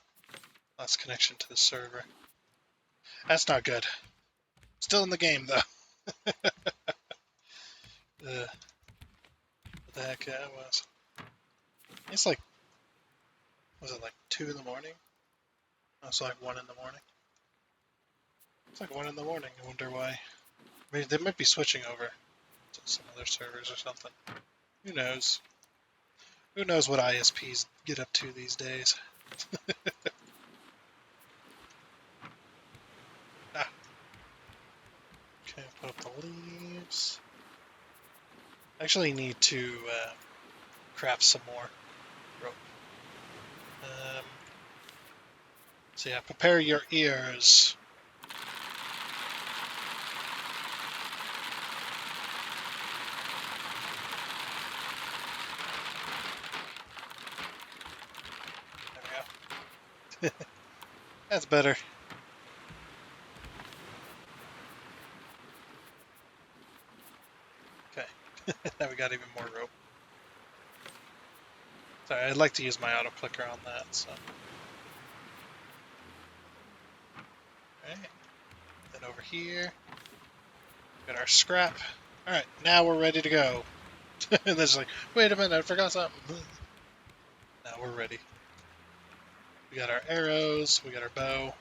Lost connection to the server. That's not good. Still in the game, though. What the heck that was? It's like, was it like 2 in the morning? Oh, it's like 1 in the morning. It's like 1 in the morning. I wonder why. I mean, they might be switching over to some other servers or something. Who knows? Who knows what ISPs get up to these days? Ah. Okay, put up the leaves. I actually need to craft some more rope. So yeah, prepare your ears. There we go. That's better. Okay. Now we got even more rope. Sorry, I'd like to use my auto clicker on that, so. Alright. Then over here, we got our scrap. Alright, now we're ready to go. And then it's like, wait a minute, I forgot something. Now we're ready. We got our arrows, we got our bow,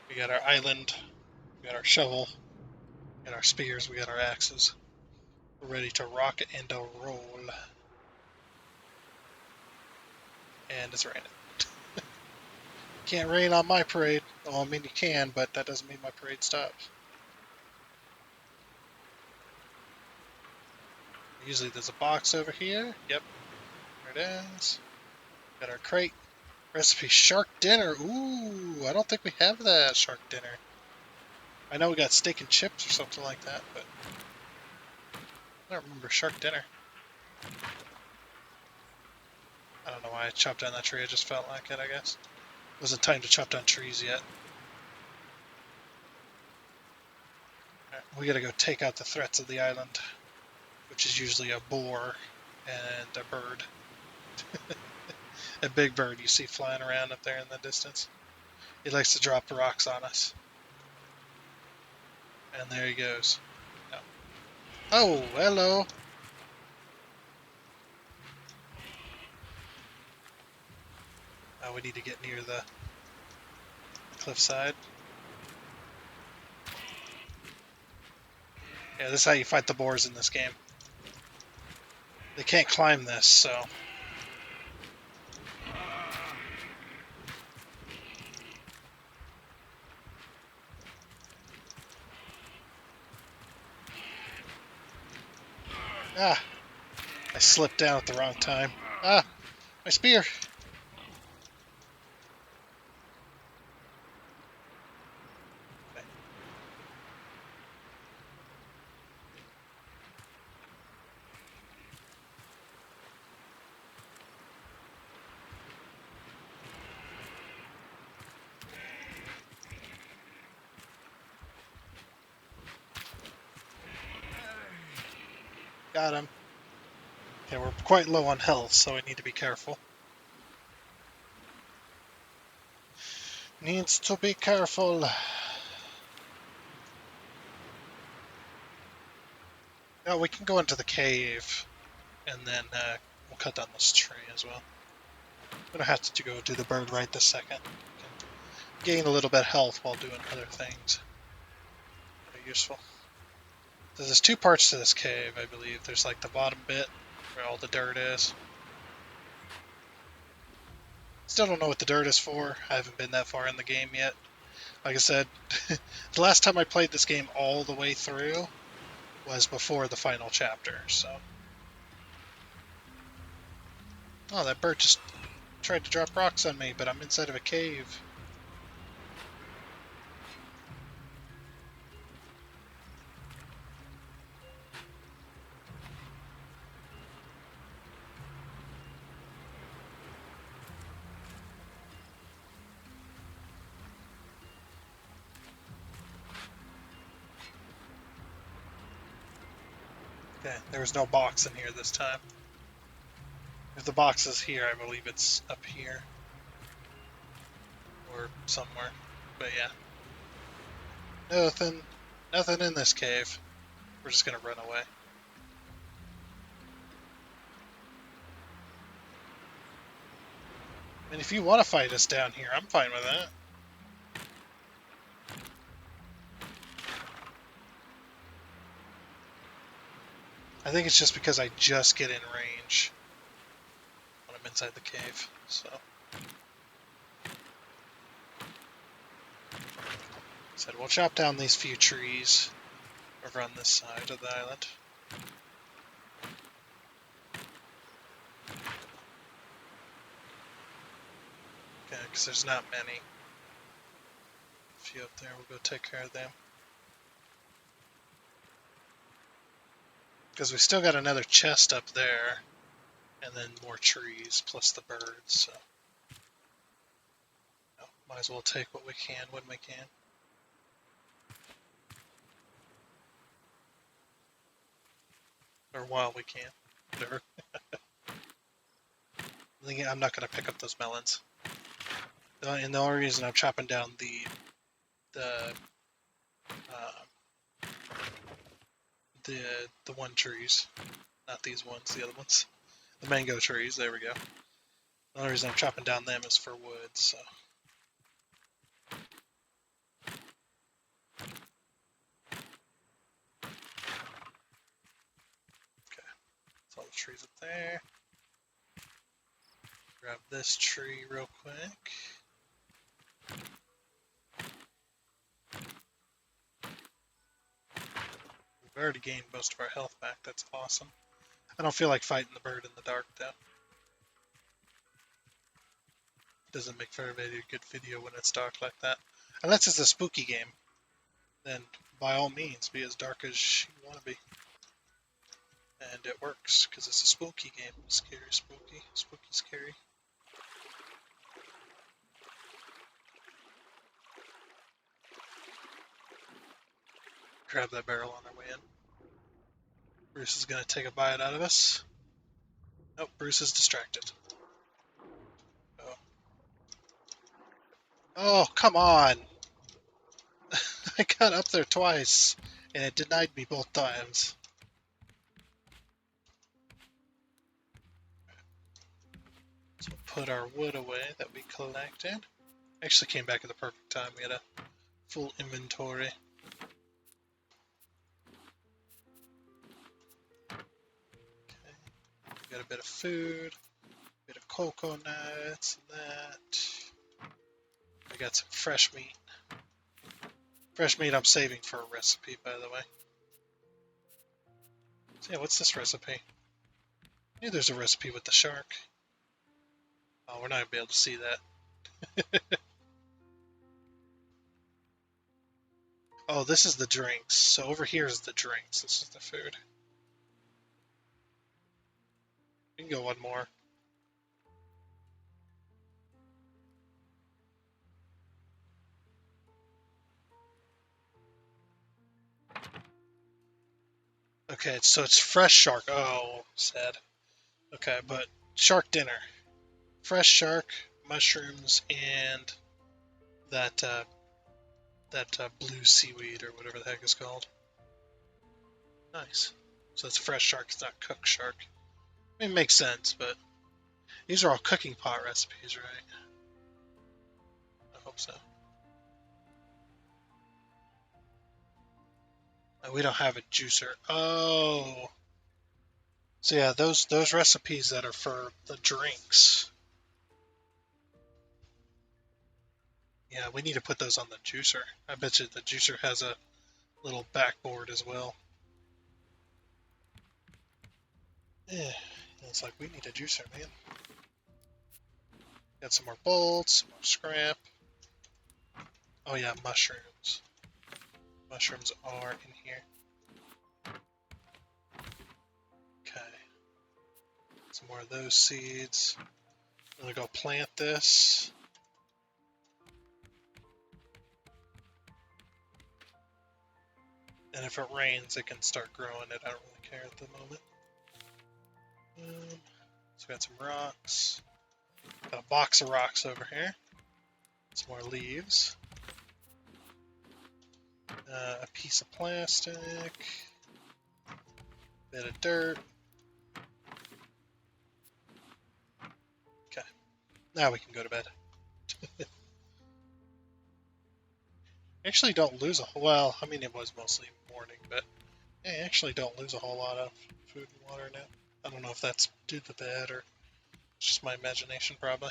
we got our island, we got our shovel, we got our spears, we got our axes. We're ready to rock and a roll. And it's raining. Can't rain on my parade. Well, I mean you can, but that doesn't mean my parade stops. Usually there's a box over here. Yep, there it is. Got our crate. Recipe shark dinner. Ooh, I don't think we have that shark dinner. I know we got steak and chips or something like that, but I don't remember shark dinner. I don't know why I chopped down that tree. I just felt like it, I guess. It wasn't time to chop down trees yet. Right, we gotta go take out the threats of the island, which is usually a boar and a bird. A big bird you see flying around up there in the distance. He likes to drop rocks on us. And there he goes. No. Oh, hello. We need to get near the cliffside. Yeah, this is how you fight the boars in this game. They can't climb this, so... Ah! I slipped down at the wrong time. Ah! My spear! Okay. Got him. Okay, we're quite low on health, so we need to be careful. Needs to be careful. Oh, we can go into the cave, and then we'll cut down this tree as well. We don't have to go do the bird right this second. We can gain a little bit of health while doing other things that are useful. So there's two parts to this cave, I believe. There's like the bottom bit, where all the dirt is. Still don't know what the dirt is for. I haven't been that far in the game yet. Like I said, the last time I played this game all the way through was before the final chapter, so... Oh, that bird just tried to drop rocks on me, but I'm inside of a cave. Okay, there was no box in here this time. If the box is here, I believe it's up here. Or somewhere. But yeah. Nothing in this cave. We're just gonna run away. And if you want to fight us down here, I'm fine with that. I think it's just because I just get in range when I'm inside the cave, so... Said we'll chop down these few trees over on this side of the island. Okay, because there's not many. A few up there, we'll go take care of them. Because we still got another chest up there, and then more trees, plus the birds, so... You know, might as well take what we can when we can. Or while we can. Whatever. I'm not going to pick up those melons. And the only reason I'm chopping down the one trees, not these ones, the other ones, the mango trees. There we go. The only reason I'm chopping down them is for wood. So. Okay, that's all the trees up there. Grab this tree real quick. We've already gained most of our health back. That's awesome. I don't feel like fighting the bird in the dark, though. It doesn't make for a very good video when it's dark like that. Unless it's a spooky game, then by all means, be as dark as you want to be. And it works, because it's a spooky game. Scary, spooky, spooky, scary. Grab that barrel on our way in. Bruce is going to take a bite out of us. Nope, Bruce is distracted. Oh, oh come on! I got up there twice, and it denied me both times. So we'll put our wood away that we collected. Actually came back at the perfect time. We had a full inventory. got a bit of food, a bit of cocoa nuts, and that. I got some fresh meat. Fresh meat I'm saving for a recipe, by the way. So yeah, what's this recipe? I knew there's a recipe with the shark. Oh, we're not going to be able to see that. Oh, this is the drinks. So over here is the drinks. This is the food. We can go one more. Okay, so it's fresh shark. Oh, sad. Okay, but shark dinner. Fresh shark, mushrooms, and that blue seaweed or whatever the heck it's called. Nice. So it's fresh shark. It's not cooked shark. I mean, it makes sense, but these are all cooking pot recipes, right? I hope so. We don't have a juicer. Oh. So yeah, those recipes that are for the drinks. Yeah, we need to put those on the juicer. I bet you the juicer has a little backboard as well. Yeah, it's like we need a juicer, man. Got some more bolts, some more scrap. Oh yeah, mushrooms. Mushrooms are in here. Okay. Some more of those seeds. I'm gonna go plant this. And if it rains, it can start growing it. I don't really care at the moment. So we got some rocks. Got a box of rocks over here. Some more leaves. A piece of plastic. Bit of dirt. Okay. Now we can go to bed. Actually don't lose a whole, well, I mean it was mostly morning, but I actually don't lose a whole lot of food and water now. I don't know if that's due to the bed or it's just my imagination probably.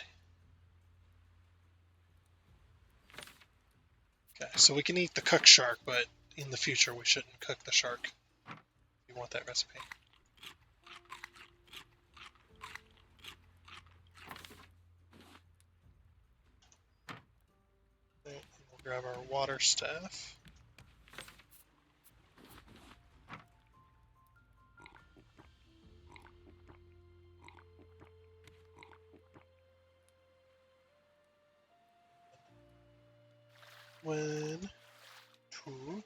Okay, so we can eat the cooked shark, but in the future we shouldn't cook the shark. You want that recipe. Okay, we'll grab our water staff. One, two,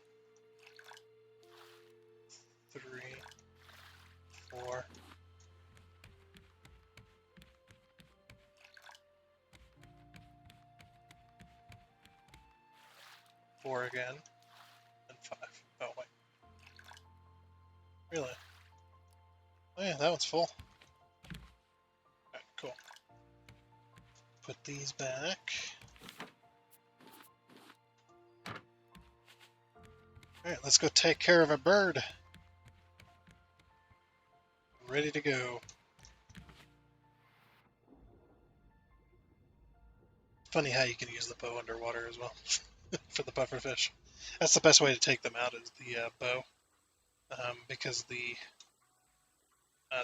three, four. Four again, and five. Oh wait. Really? Oh yeah, that one's full. Alright, cool. Put these back. Alright, let's go take care of a bird. Ready to go. Funny how you can use the bow underwater as well for the pufferfish. That's the best way to take them out is the bow, because the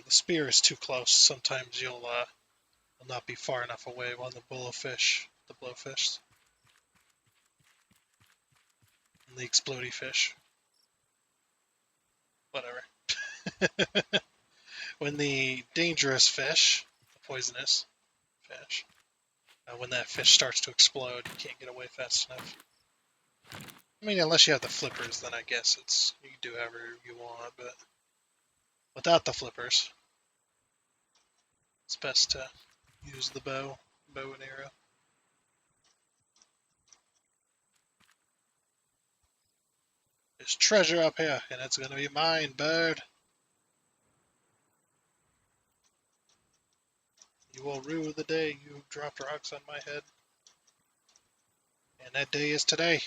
spear is too close. Sometimes you'll not be far enough away while the blowfish, and the explodey fish, whatever. When the dangerous fish, the poisonous fish, when that fish starts to explode, you can't get away fast enough. I mean, unless you have the flippers, then I guess you can do whatever you want, but without the flippers, it's best to use the bow and arrow. There's treasure up here, and it's gonna be mine, bird. You will rue the day you dropped rocks on my head. And that day is today.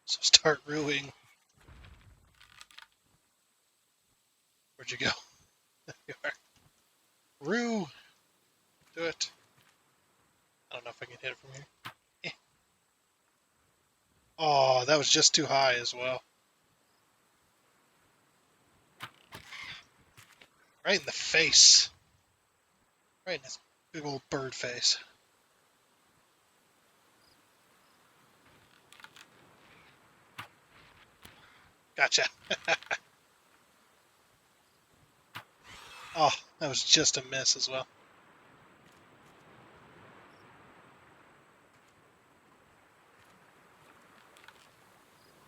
So start rueing. Where'd you go? You are. Roo! Do it. I don't know if I can hit it from here. Eh. Oh, that was just too high as well. Right in the face. Right in his big old bird face. Gotcha. Oh, that was just a miss as well.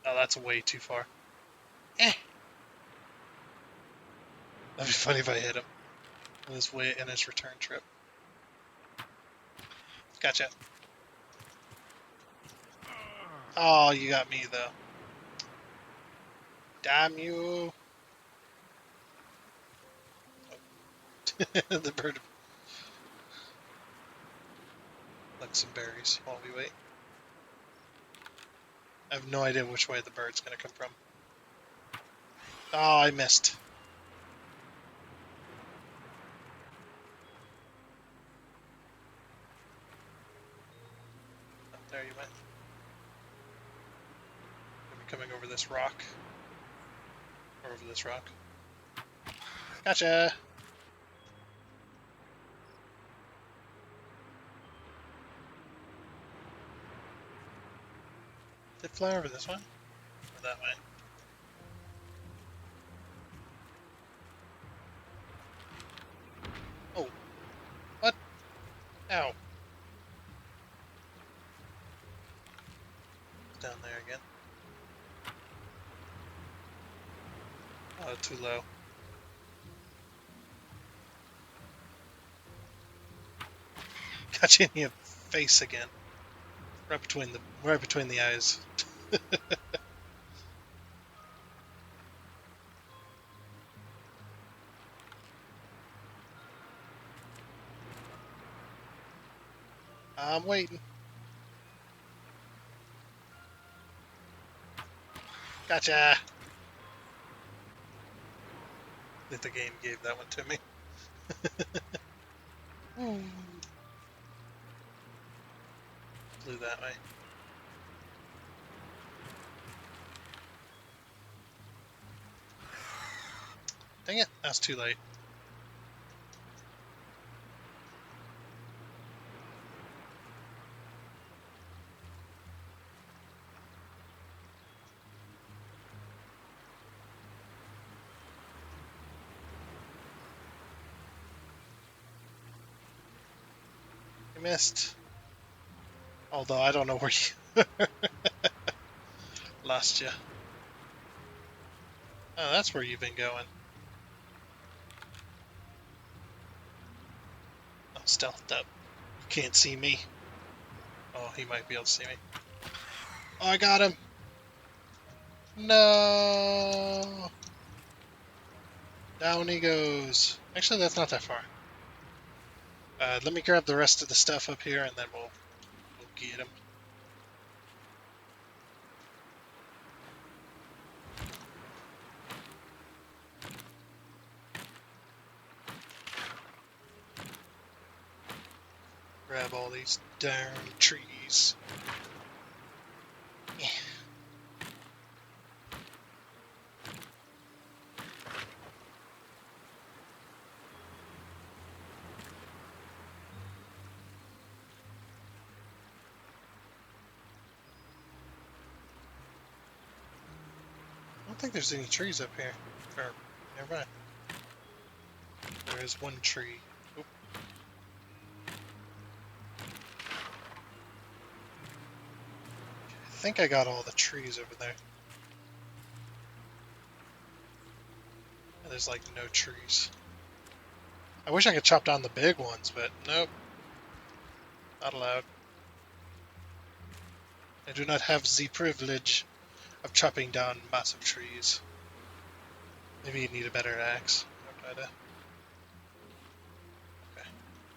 Oh, that's way too far. Eh. That'd be funny if I hit him on his way in his return trip. Gotcha. Oh, you got me though. Damn you. The bird collects some berries while we wait. I have no idea which way the bird's going to come from. Oh, I missed. Oh, there you went. Maybe coming over this rock. Or over this rock. Gotcha! Did it fly over this one? Or that way? Oh. What? Ow. It's down there again. Oh, too low. Gotcha in your face again. Right between the eyes. I'm waiting. Gotcha! I think the game gave that one to me. Flew that way. Dang it, that's too late. You missed. Although I don't know where you lost you. Oh, that's where you've been going. I'm stealthed up. You can't see me. Oh, he might be able to see me. Oh, I got him! No! Down he goes. Actually, that's not that far. Let me grab the rest of the stuff up here, and then we'll get him. Grab all these darn trees. Yeah. I don't think there's any trees up here. Or, never mind. There is one tree. Oop. I think I got all the trees over there. And there's like no trees. I wish I could chop down the big ones, but nope. Not allowed. I do not have the privilege of chopping down massive trees. Maybe you need a better axe. Okay.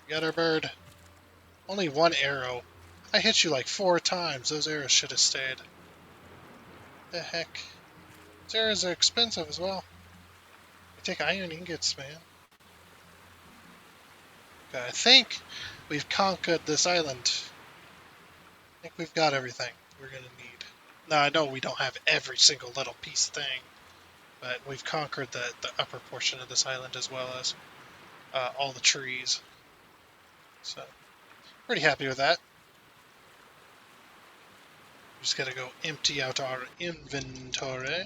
We got our bird. Only one arrow. I hit you like 4 times. Those arrows should have stayed. The heck? These arrows are expensive as well. You take iron ingots, man. Okay, I think we've conquered this island. I think we've got everything we're gonna need. Now I know we don't have every single little piece thing, but we've conquered the upper portion of this island as well as all the trees. So pretty happy with that. Just gotta go empty out our inventory,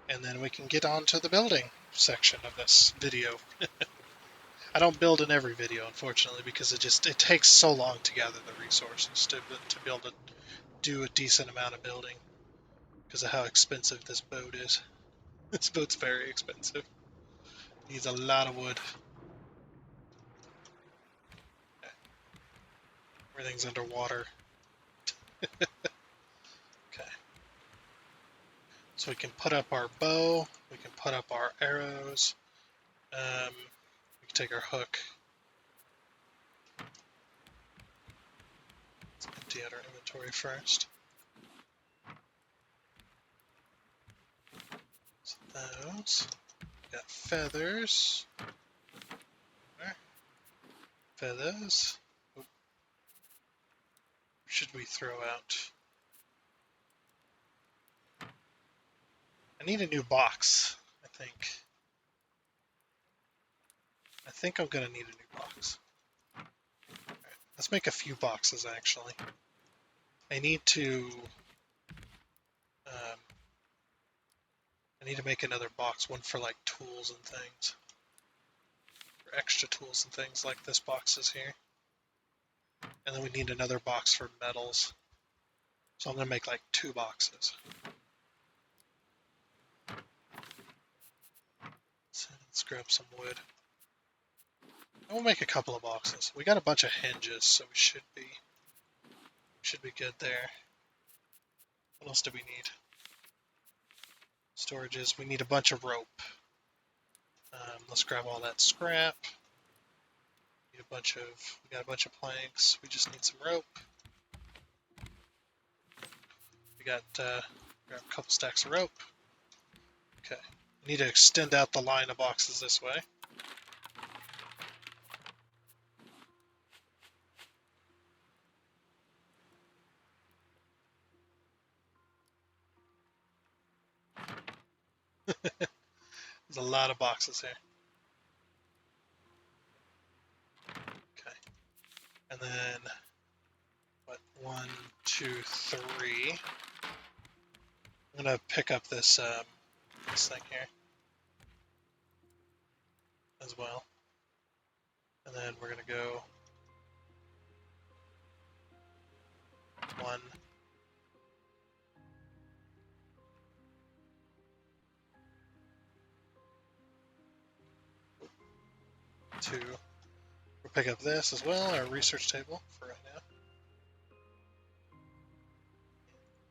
and then we can get on to the building section of this video. I don't build in every video, unfortunately, because it takes so long to gather the resources to be able to do a decent amount of building because of how expensive this boat is. This boat's very expensive. Needs a lot of wood. Everything's underwater. Okay. So we can put up our bow. We can put up our arrows. We can take our hook. Let's empty out our inventory first. So those. We got feathers. There. Feathers. What should we throw out? I need a new box, I think. I think I'm gonna need a new box. Right, let's make a few boxes actually. I need to make another box, one for like tools and things. For extra tools and things like this box is here. And then we need another box for metals. So I'm gonna make like 2 boxes. So let's grab some wood. And we'll make a couple of boxes. We got a bunch of hinges, so we should be good there. What else do we need? Storages. We need a bunch of rope. Let's grab all that scrap. We got a bunch of planks. We just need some rope. We got grab a couple stacks of rope. Okay. We need to extend out the line of boxes this way. There's a lot of boxes here. Okay. And then, what, 1, 2, 3. I'm gonna pick up this thing here as well. And then we're gonna go 1, 2. We'll pick up this as well, our research table for right now.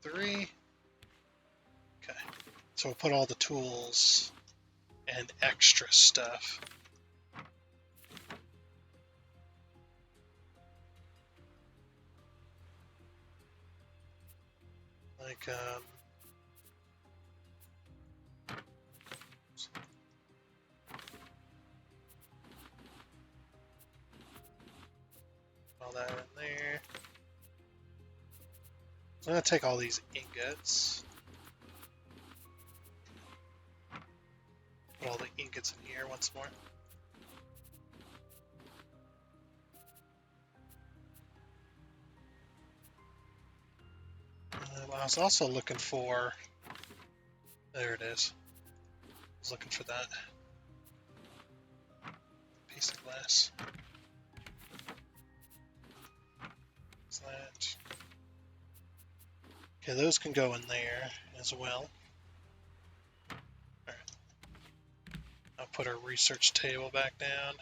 3. Okay. So we'll put all the tools and extra stuff. Like, all that in there. So I'm going to take all these ingots. Put all the ingots in here once more. I was also looking for... There it is. I was looking for that piece of glass. What's that? Okay, those can go in there as well. Alright. I'll put our research table back down.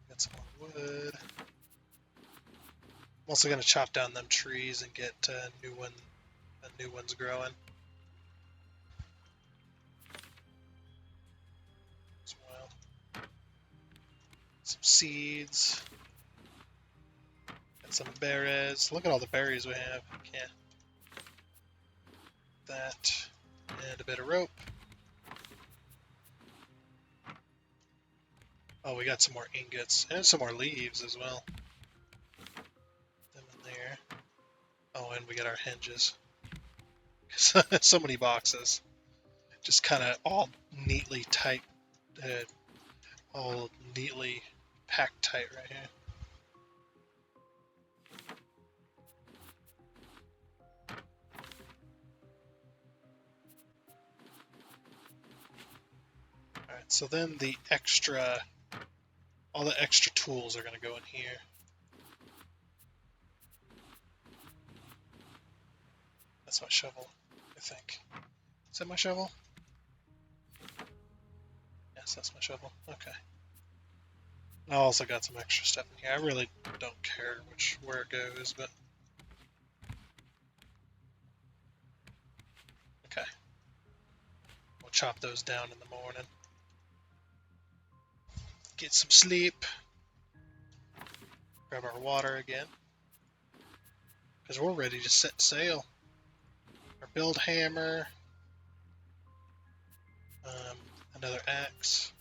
Got some more wood. I'm also going to chop down them trees and get new ones growing. As well. Some seeds. Got some berries. Look at all the berries we have. Yeah. that, and a bit of rope. Oh, we got some more ingots and some more leaves as well. Them in there. Oh, and we got our hinges. So many boxes. Just kind of all neatly tight, all neatly packed tight right here. Alright, so then all the extra tools are going to go in here. That's my shovel, I think. Is that my shovel? Yes, that's my shovel. Okay. I also got some extra stuff in here. I really don't care where it goes, but okay. We'll chop those down in the morning. Get some sleep. Grab our water again. Because we're ready to set sail. Our build hammer. Another axe.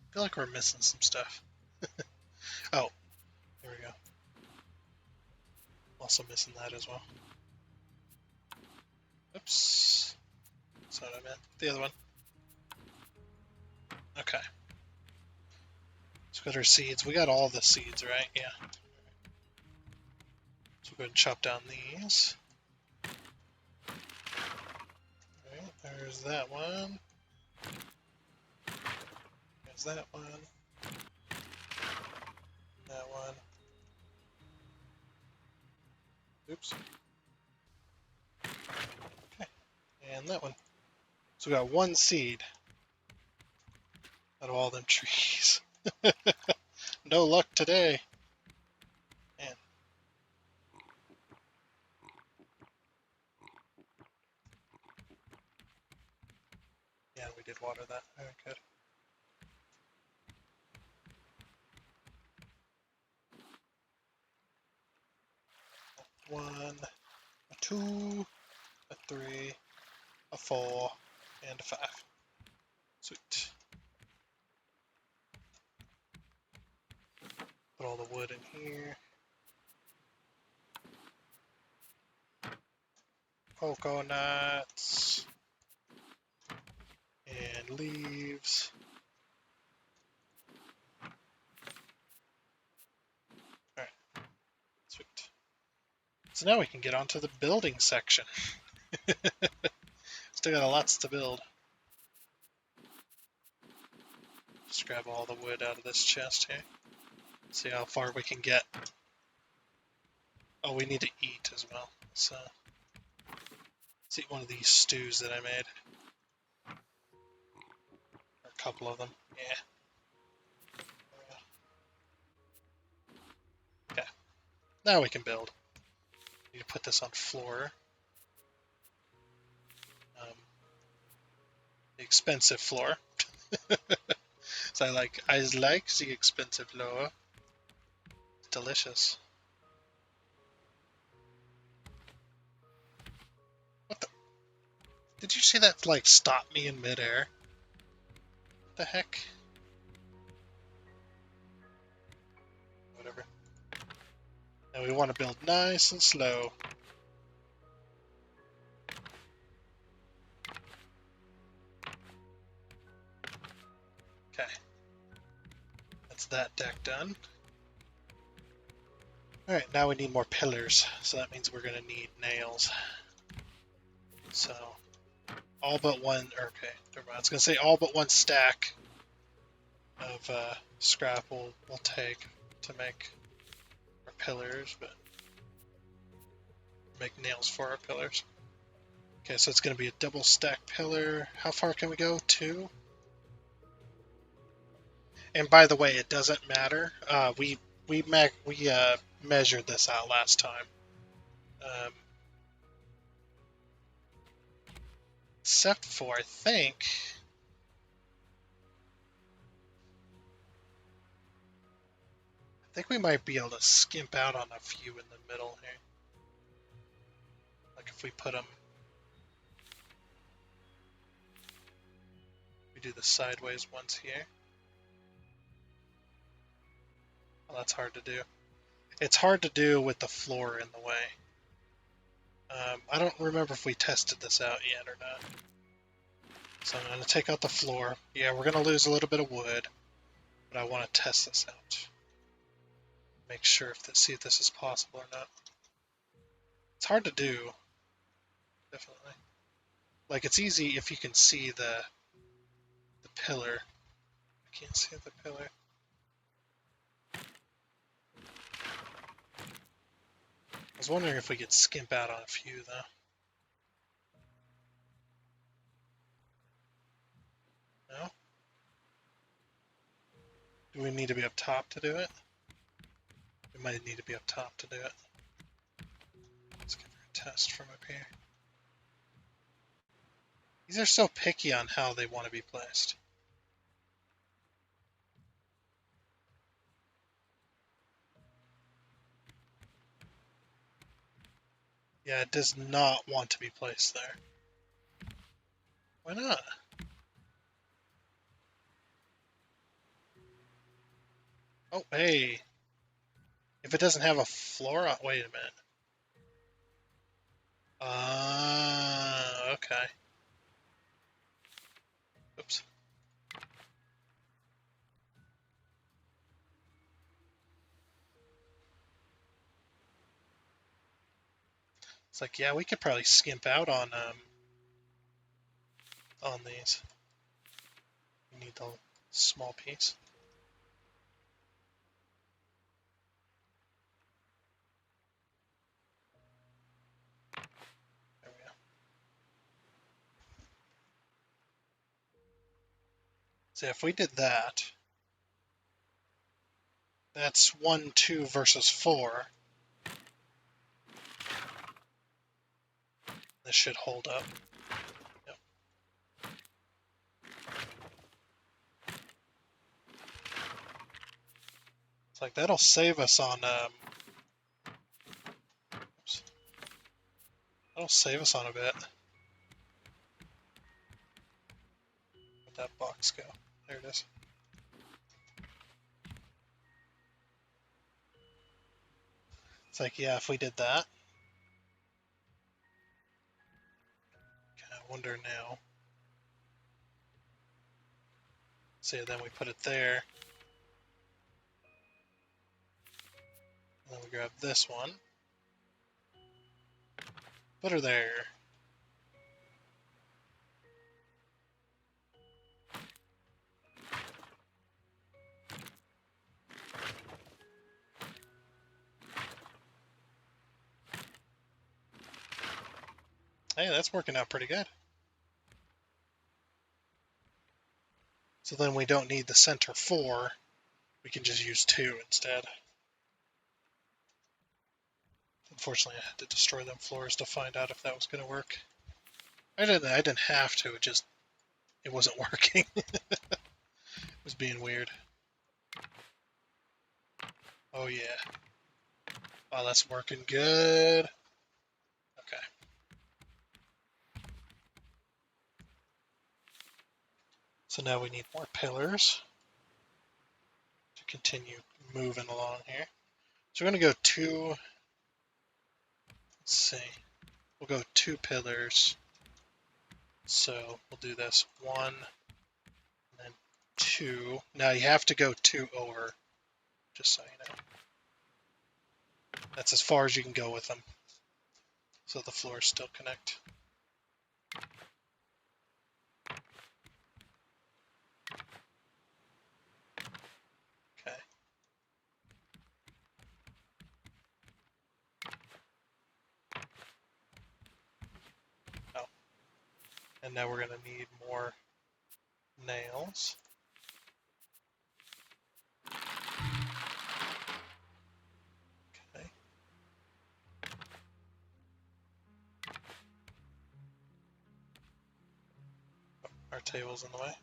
I feel like we're missing some stuff. Oh, there we go. Also missing that as well. Oops. That's not what I meant. The other one. Okay. Let's go to our seeds. We got all the seeds, right? Yeah. So we'll go ahead and chop down these. Alright, there's that one. There's that one. That one. Oops. Okay. And that one. So we got one seed out of all them trees. No luck today. Man. Yeah, we did water that. Very good. One, a two, a three, a four, and a five. Sweet. Put all the wood in here. Coconuts. And leaves. Alright. Sweet. So now we can get onto the building section. Still got lots to build. Just grab all the wood out of this chest here. See how far we can get. Oh, we need to eat as well. So let's eat one of these stews that I made. Or a couple of them. Yeah. Okay. Now we can build. Need to put this on floor. The expensive floor. So I like the expensive floor. It's delicious. What the? Did you see that like stop me in midair? What the heck? Whatever. And we want to build nice and slow. Okay. That's that deck done. Alright, now we need more pillars. So that means we're going to need nails. So, all but one, okay, never mind. I was going to say all but one stack of scrap we'll take to make our pillars, but make nails for our pillars. Okay, so it's going to be a double stack pillar. How far can we go? 2? And by the way, it doesn't matter. We measured this out last time. Except for, I think think we might be able to skimp out on a few in the middle here. Like if we put them, we do the sideways ones here. Well, that's hard to do. It's hard to do with the floor in the way. I don't remember if we tested this out yet or not. So I'm going to take out the floor. Yeah, we're going to lose a little bit of wood, but I want to test this out. Make sure see if this is possible or not. It's hard to do, definitely. Like it's easy if you can see the pillar. I can't see the pillar. I was wondering if we could skimp out on a few though. No? Do we need to be up top to do it? We might need to be up top to do it. Let's give her a test from up here. These are so picky on how they want to be placed. Yeah, it does not want to be placed there. Why not? Oh, hey. If it doesn't have a floor, wait a minute. Okay. Oops. It's like, yeah, we could probably skimp out on these. We need the small piece. There we go. So if we did that, that's 1, 2 versus 4. This should hold up. Yep. It's like that'll save us on oops. That'll save us on a bit. Where'd that box go? There it is. It's like, yeah, if we did that. I wonder now. See, then we put it there. And then we grab this one. Put her there. Hey, that's working out pretty good. So then we don't need the center 4. We can just use 2 instead. Unfortunately, I had to destroy them floors to find out if that was going to work. I didn't have to. It wasn't working. It was being weird. Oh yeah. Oh, that's working good. Okay. So now we need more pillars to continue moving along here. So we're going to go 2. Let's see. We'll go 2 pillars. So we'll do this 1 and then 2. Now you have to go 2 over, just so you know. That's as far as you can go with them. So the floors still connect. Okay. Oh. And now we're going to need more nails. Okay. Oh, our table's in the way.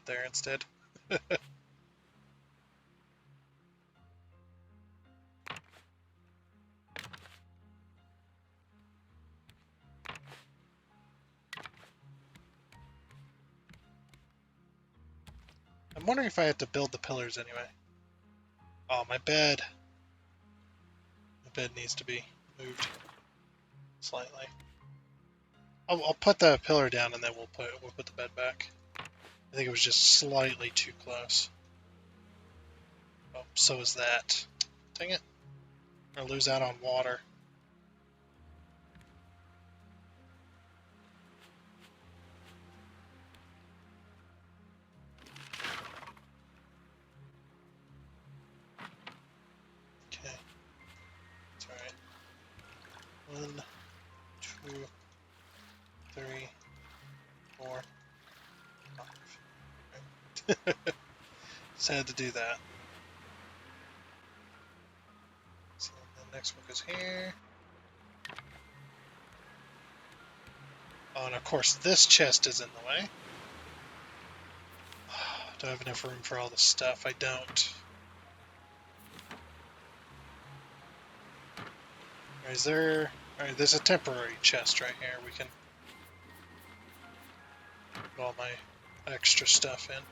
up there instead. I'm wondering if I have to build the pillars anyway. Oh, my bed. My bed needs to be moved slightly. I'll put the pillar down and then we'll put the bed back. I think it was just slightly too close. Oh, so is that. Dang it. I'm gonna lose out on water. Okay. That's alright. 1, 2, 3, 4, 5. Right. Just had to do that. So the next one goes here. Oh, and of course this chest is in the way. Do I have enough room for all this stuff? I don't. Is there... Alright, there's a temporary chest right here. We can put all my extra stuff in.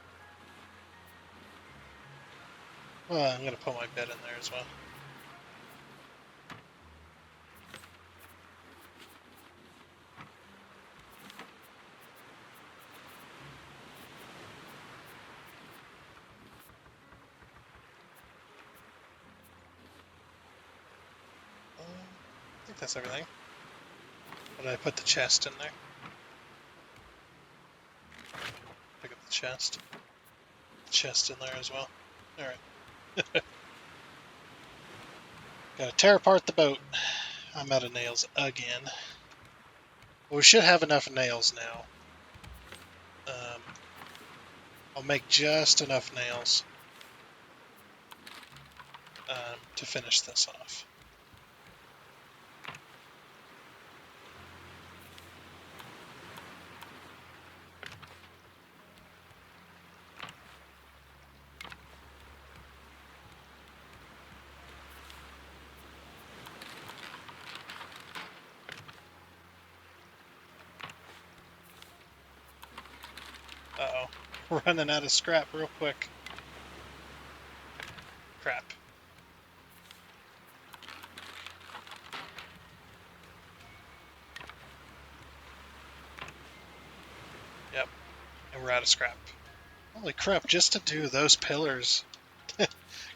Well, I'm going to put my bed in there as well. I think that's everything. But I put the chest in there. Pick up the chest. The chest in there as well. Alright. Gotta tear apart the boat. I'm out of nails again. Well, we should have enough nails now. I'll make just enough nails to finish this off. Uh-oh. We're running out of scrap real quick. Crap. Yep. And we're out of scrap. Holy crap, just to do those pillars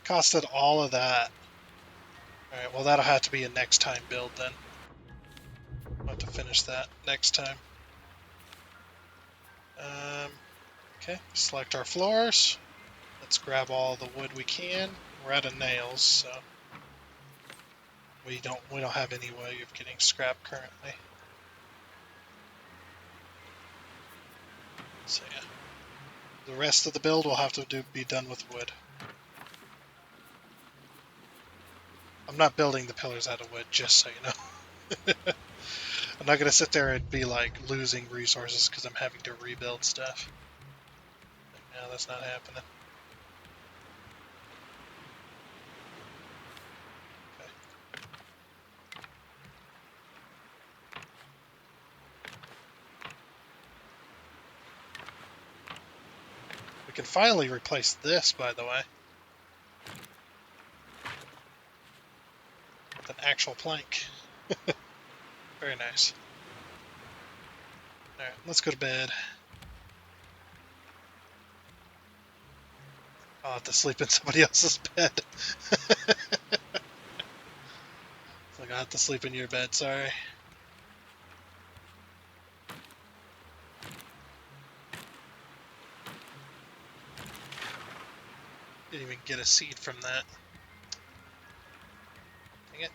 costed all of that. Alright, well that'll have to be a next time build then. I'll have to finish that next time. Okay, select our floors. Let's grab all the wood we can. We're out of nails, so we don't have any way of getting scrap currently. So yeah. The rest of the build will have to be done with wood. I'm not building the pillars out of wood, just so you know. I'm not going to sit there and be like losing resources because I'm having to rebuild stuff. Yeah, that's not happening. Okay. We can finally replace this, by the way, with an actual plank. Very nice. Alright, let's go to bed. I'll have to sleep in somebody else's bed. It's like, I'll have to sleep in your bed, sorry. Didn't even get a seed from that. Dang it.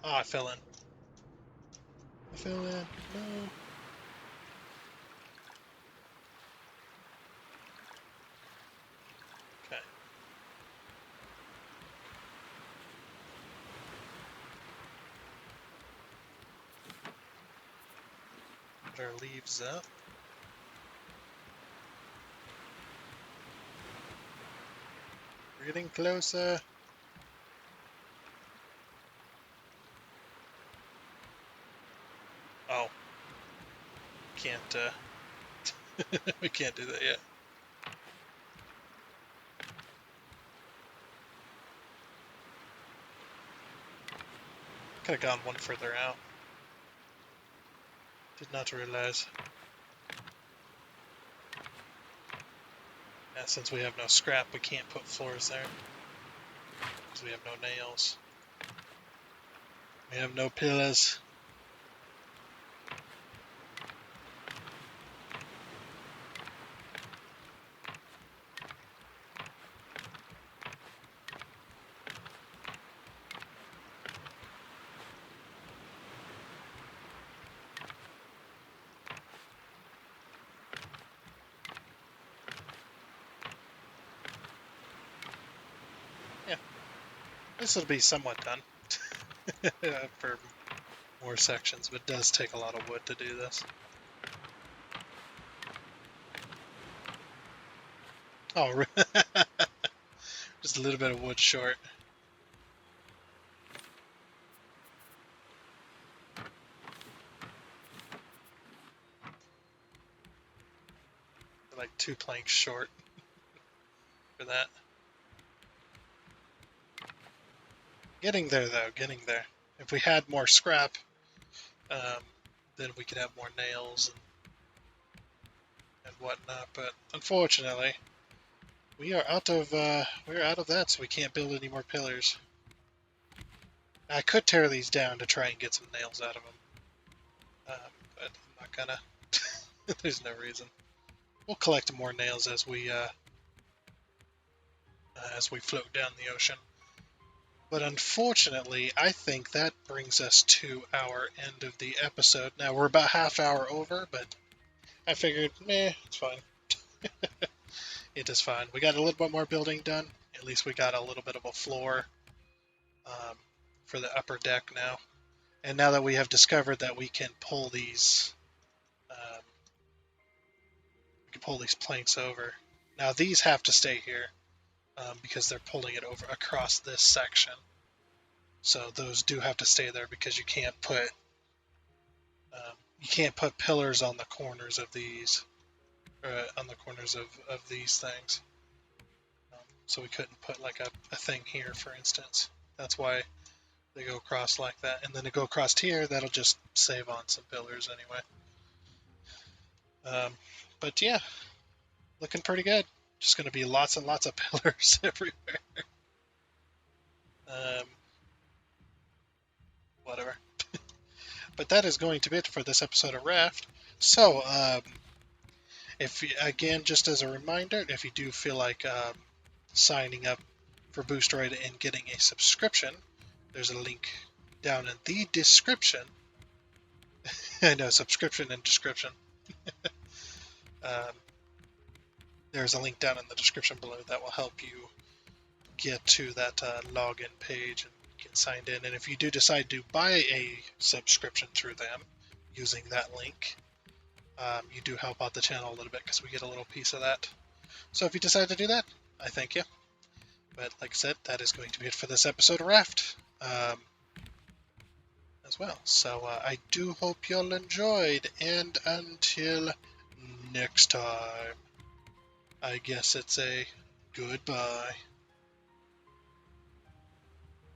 Oh, I fell in. I fell in. No. Okay. Put our leaves up. We're getting closer. Oh. Can't, we can't do that yet. Could have gone one further out. Did not realize. Yeah, since we have no scrap, we can't put floors there. Because we have no nails. We have no pillars. Yeah, this will be somewhat done for more sections, but it does take a lot of wood to do this. Oh, just a little bit of wood short. Like 2 planks short for that. Getting there though, getting there. If we had more scrap, then we could have more nails and whatnot. But unfortunately, we are out of that, so we can't build any more pillars. I could tear these down to try and get some nails out of them, but I'm not gonna. There's no reason. We'll collect more nails as we float down the ocean. But unfortunately, I think that brings us to our end of the episode. Now we're about half hour over, but I figured, it's fine. It is fine. We got a little bit more building done. At least we got a little bit of a floor for the upper deck now. And now that we have discovered that we can pull these planks over. Now these have to stay here because they're pulling it over across this section. So those do have to stay there because you can't put pillars on the corners of these of these things. So we couldn't put like a thing here, for instance. That's why they go across like that, and then to go across here, that'll just save on some pillars anyway. But yeah, looking pretty good. Just going to be lots and lots of pillars everywhere. Whatever. But that is going to be it for this episode of Raft. So, if again, just as a reminder, if you do feel like signing up for Boosteroid and getting a subscription, there's a link down in the description. I know, subscription and description. There's a link down in the description below that will help you get to that login page and get signed in. And if you do decide to buy a subscription through them using that link, you do help out the channel a little bit because we get a little piece of that. So if you decide to do that, I thank you. But like I said, that is going to be it for this episode of Raft as well. So I do hope y'all enjoyed, and until next time, I guess it's a goodbye.